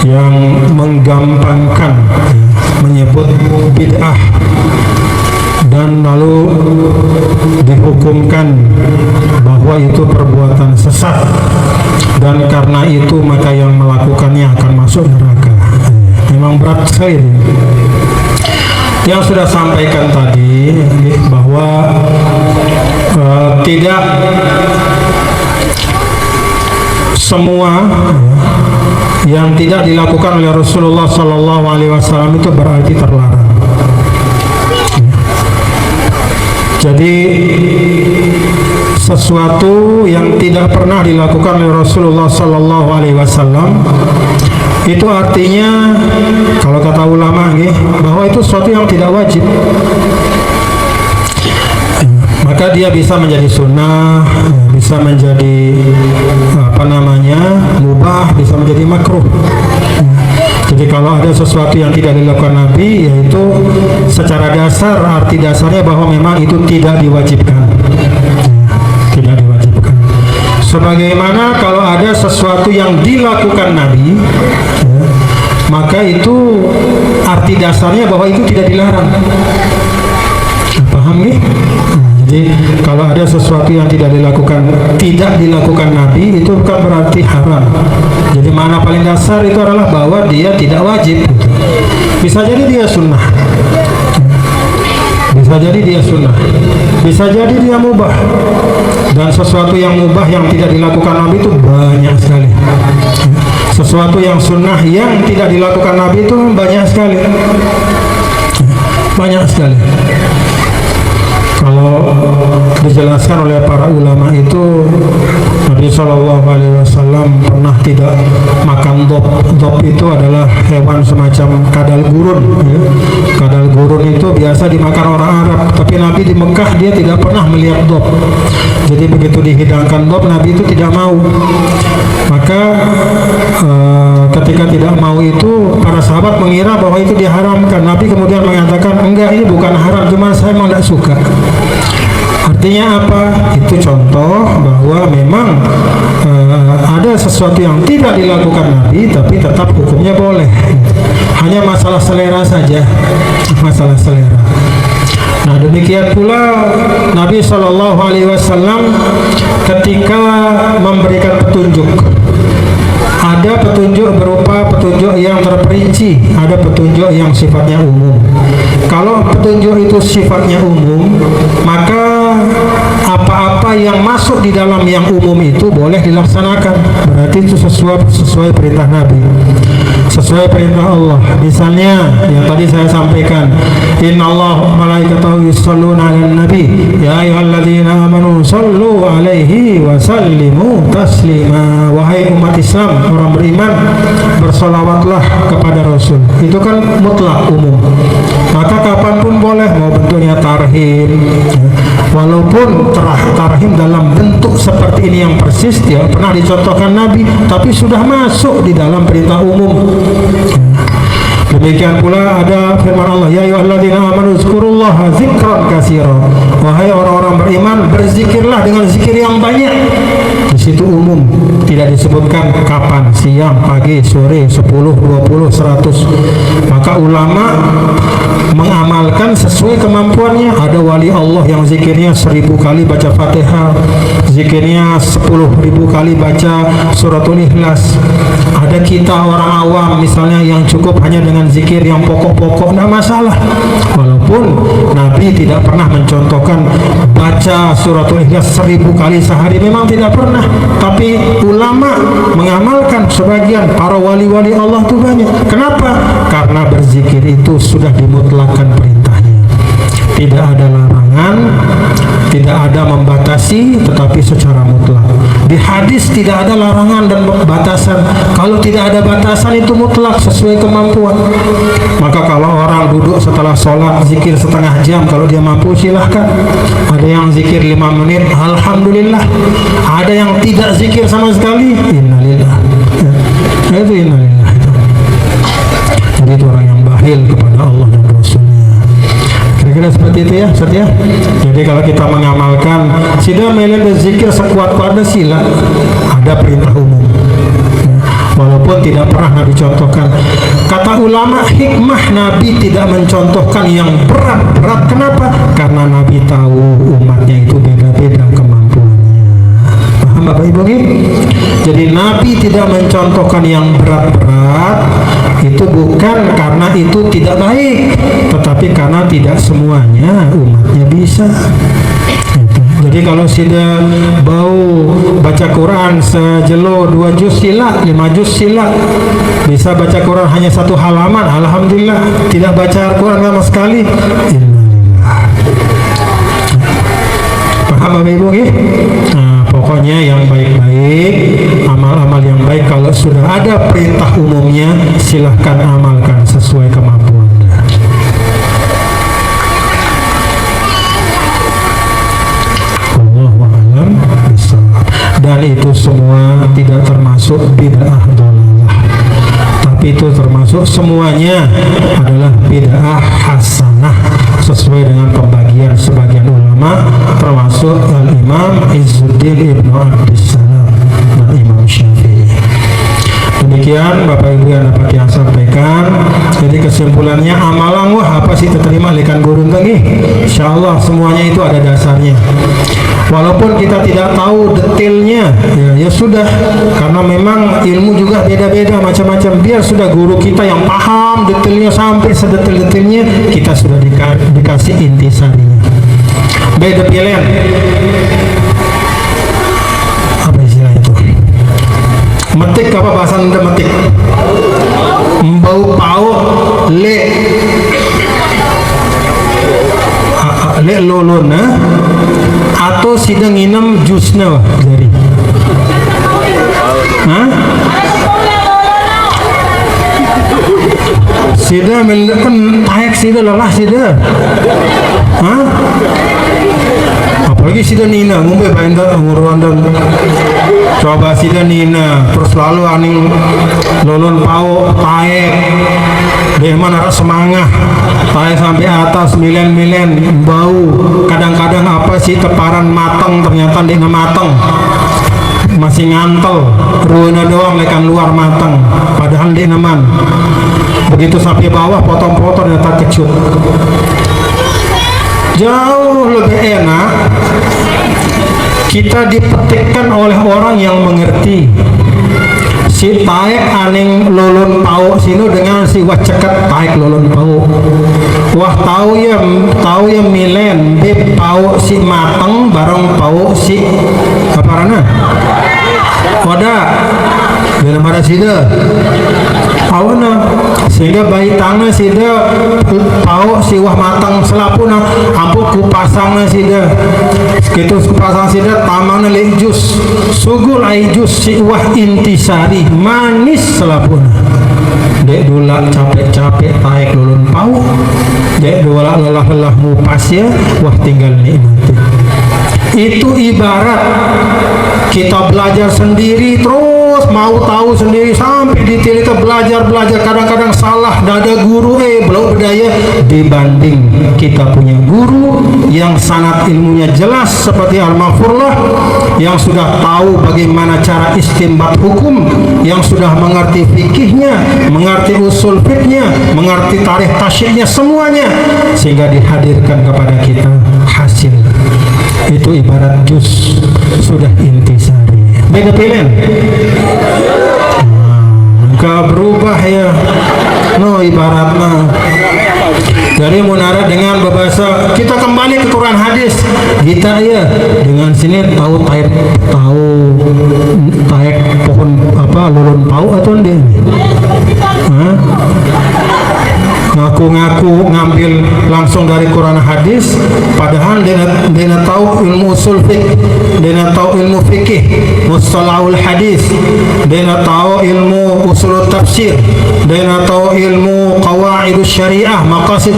yang menggampangkan menyebut bid'ah dan lalu dihukumkan bahwa itu perbuatan sesat, dan karena itu maka yang melakukannya akan masuk neraka. Memang berat sekali. Yang sudah sampaikan tadi bahwa tidak semua yang tidak dilakukan oleh Rasulullah SAW itu berarti terlarang. Jadi sesuatu yang tidak pernah dilakukan oleh Rasulullah SAW itu artinya, kalau kata ulama bahwa itu sesuatu yang tidak wajib, maka dia bisa menjadi sunnah, bisa menjadi mubah, bisa menjadi makruh. Jadi kalau ada sesuatu yang tidak dilakukan Nabi, yaitu secara dasar, arti dasarnya bahwa memang itu tidak diwajibkan. Tidak diwajibkan. Sebagaimana kalau ada sesuatu yang dilakukan Nabi, maka itu arti dasarnya bahwa itu tidak dilarang. Paham nih? Jadi kalau ada sesuatu yang tidak dilakukan Nabi, itu bukan berarti haram. Jadi makna paling dasar itu adalah bahwa dia tidak wajib gitu. Bisa jadi dia sunnah, bisa jadi dia sunnah, bisa jadi dia mubah. Dan sesuatu yang mubah yang tidak dilakukan Nabi itu banyak sekali. Sesuatu yang sunnah yang tidak dilakukan Nabi itu banyak sekali. Banyak sekali. Kalau dijelaskan oleh para ulama itu, Nabi SAW pernah tidak makan dop. Dop itu adalah hewan semacam kadal gurun ya. Kadal gurun itu biasa dimakan orang Arab, tapi Nabi di Mekah dia tidak pernah melihat dop. Jadi begitu dihidangkan dop, Nabi itu tidak mau. Maka ketika tidak mau itu, para sahabat mengira bahwa itu diharamkan. Nabi kemudian mengatakan, enggak, ini bukan haram, cuma saya memang tidak suka. Artinya apa? Itu contoh bahwa memang ada sesuatu yang tidak dilakukan Nabi, tapi tetap hukumnya boleh. Hanya masalah selera saja, masalah selera. Nah, demikian pula Nabi SAW ketika memberikan petunjuk, ada petunjuk berupa petunjuk yang terperinci, ada petunjuk yang sifatnya umum. Kalau petunjuk itu sifatnya umum, maka apa-apa yang masuk di dalam yang umum itu boleh dilaksanakan. Berarti itu sesuai perintah Nabi, sesuai perintah Allah. Misalnya yang tadi saya sampaikan, innallaha malaikatahu yusholluna 'alan nabi ya ayyuhalladzina amanu shollu 'alaihi wa sallimu taslima. Wahai umat Islam, orang beriman, bersolawatlah kepada Rasul. Itu kan mutlak umum, maka kapanpun boleh, mau bentuknya tarhim, walaupun tarhim dalam bentuk seperti ini yang persis tidak pernah dicontohkan Nabi, tapi sudah masuk di dalam perintah umum. Demikian pula ada firman Allah, ya ayyuhalladzina amanu dzkurullaha dzikran katsira. Wahai orang-orang beriman, berzikirlah dengan zikir yang banyak. Di situ umum, tidak disebutkan kapan, siang, pagi, sore, 10, 20, 100. Maka ulama mengamalkan sesuai kemampuannya. Ada wali Allah yang zikirnya 1000 kali baca Fatihah, zikirnya 10.000 kali baca suratul Ikhlas. Ada kita orang awam misalnya yang cukup hanya dengan zikir yang pokok-pokok, tidak masalah. Walaupun Nabi tidak pernah mencontohkan baca suratul Ikhlas 1000 kali sehari, memang tidak pernah. Tapi ulama mengamalkan, sebagian para wali-wali Allah itu banyak. Kenapa? Karena berzikir itu sudah dimutlakan perintahnya. Tidak ada larangan, tidak ada membatasi, tetapi secara mutlak. Di hadis tidak ada larangan dan batasan. Kalau tidak ada batasan itu mutlak sesuai kemampuan. Maka kalau orang duduk setelah sholat zikir setengah jam, kalau dia mampu silahkan. Ada yang zikir 5 menit, alhamdulillah. Ada yang tidak zikir sama sekali, innalillah. Itu innalillah itu. Jadi itu orang yang bakhil kepada Allah dan Rasulnya. Kira-kira seperti itu ya, Ustaz ya. Jadi kalau kita mengamalkan sida melen berzikir sekuat-kuatnya sila, ada perintah umum. Walaupun tidak pernah Nabi contohkan. Kata ulama, hikmah Nabi tidak mencontohkan yang berat-berat. Kenapa? Karena Nabi tahu umatnya itu beda-beda kemampuannya. Paham Bapak Ibu? Jadi Nabi tidak mencontohkan yang berat-berat. Itu bukan karena itu tidak baik, tetapi karena tidak semuanya umatnya bisa. Jadi kalau sudah bau baca Quran sejelo 2 juz sila, 5 juz sila, bisa baca Quran hanya 1 halaman, alhamdulillah. Tidak baca Quran sama sekali, innalillah. Paham Bapak Ibu? Nah, pokoknya yang baik-baik, amal-amal yang baik, kalau sudah ada perintah umumnya, silahkan amalkan sesuai kemampuan. Dan itu semua tidak termasuk bid'ah dhalalah, tapi itu termasuk semuanya adalah bid'ah hasanah sesuai dengan pembagian sebagian ulama, termasuk Al-Imam Izzuddin Ibnu Abdissalam dan Imam Syafi'i. Demikian Bapak Ibu yang dapat yang sampaikan. Jadi kesimpulannya, amalan wah apa sih terima lekan gurun tadi? Insyaallah semuanya itu ada dasarnya. Walaupun kita tidak tahu detailnya, ya sudah, karena memang ilmu juga beda-beda macam-macam. Biar sudah guru kita yang paham detailnya sampai sedetail-detailnya, kita sudah dikasih intisarinya. Beda pilihan. Apa istilah itu? Metik apa bahasa Anda metik? Mbau pau le lolon atau sidang inem jusna dari sida melakukan tayak sida lelah sida apalagi sida nina ngombe paenda nguruan dan coba sida nina terus lalu aning lolon pau taek deh mana semangat taek sampai atas milen-milen bau, kadang-kadang apa sih teparan mateng ternyata dia nggak mateng, masih ngantel ruana doang lekan luar mateng padahal dia neman. Begitu sampai bawah potong-potong ternyata kecut. Jauh lebih enak kita dipetikkan oleh orang yang mengerti. Si taek aning lolon pau sino dengan si wah ceket taek lolon pau. Wah tahu ya milen be pau si mateng bareng pau si apa rana? Wadah bila mana sida awalnya sehingga bayi tangan sida pau si wah matang selapuna ampu kupasangna sida gitu kupasang sida tamangna le jus sugul ai jus si wah intisari manis selapuna dek dula capek-capek taek lulun pau dek dula lelah-lelah mupas ya wah tinggal nikmati. Itu ibarat kita belajar sendiri terus mau tahu sendiri sampai detail itu belajar kadang-kadang salah dada guru belum berdaya dibanding kita punya guru yang sangat ilmunya jelas seperti Al-Maghfurlah yang sudah tahu bagaimana cara istinbat hukum, yang sudah mengerti fikihnya, mengerti usul fikihnya, mengerti tarikh tasydidnya semuanya sehingga dihadirkan kepada kita hasil. Itu ibarat jus sudah intisari. Beda pilihan. Gak berubah ya. No ibaratnya. Dari munara dengan berbahasa kita kembali ke Quran hadis. Kita ya dengan sini tahu taek pohon apa lulun pau atau dia. ngaku-ngaku ngambil langsung dari Quran hadis, padahal dia tahu ilmu usul fiqh, dia tahu ilmu fikih, mustalahul hadis, dia tahu ilmu usul tafsir, dia tahu ilmu qawaidus syariah, maqasid.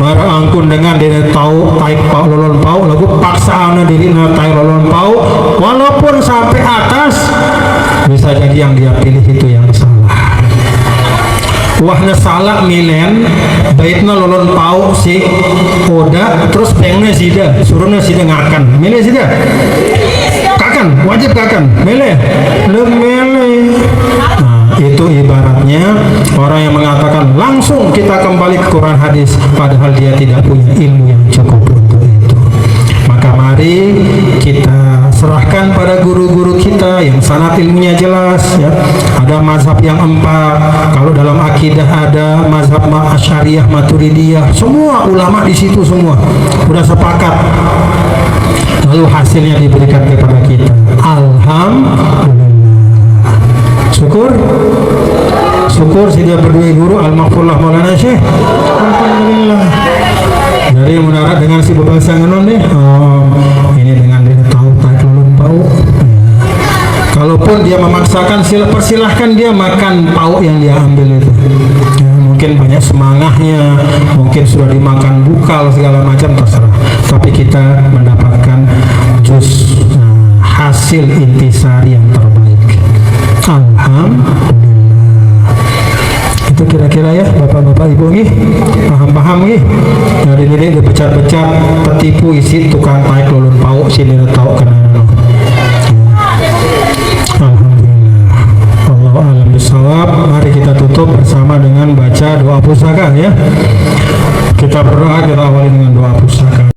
Bara angkun dengan dia tahu taik pau lolon pau, lagu paksa diri na taik lolon pau, walaupun sampai atas, bisa jadi yang dia pilih itu yang salah. Wahna salah milen baitna lolon pau si oda, terus pengnya sida suruhnya sida ngakan milih sida kakan, wajib kakan milih milih. Nah, itu ibaratnya orang yang mengatakan langsung kita kembali ke Quran hadis, padahal dia tidak punya ilmu yang cukup untuk itu. Maka mari kita serahkan pada guru-guru kita yang sanad ilmunya jelas, ya. Ada mazhab yang 4, kalau dalam akidah ada mazhab Asy'ariyah, Maturidiyah, semua ulama di situ semua udah sepakat, lalu hasilnya diberikan kepada kita. Alhamdulillah, syukur si dia berdua guru Al-Mahfullah Maulana Syekh. Alhamdulillah. Dari mudarat dengan si berbahasa ngenon nih, ini dengan dia tahu taik lulun bau. Kalaupun dia memaksakan, persilahkan dia makan pauk yang dia ambil itu. Ya, mungkin banyak semangahnya, mungkin sudah dimakan bukal segala macam, terserah. Tapi kita mendapatkan jus hasil intisari yang terbaik. Alhamdulillah. Itu kira-kira ya bapak-bapak ibu nih paham-paham nih dari diri dipecat-pecat tertipu isi tukang taik lulun pauk sini tahu kena. Alhamdulillah. Allahu a'lam bishawab. Mari kita tutup bersama dengan baca doa pusaka, ya. Kita berdoa, kita awali dengan doa pusaka.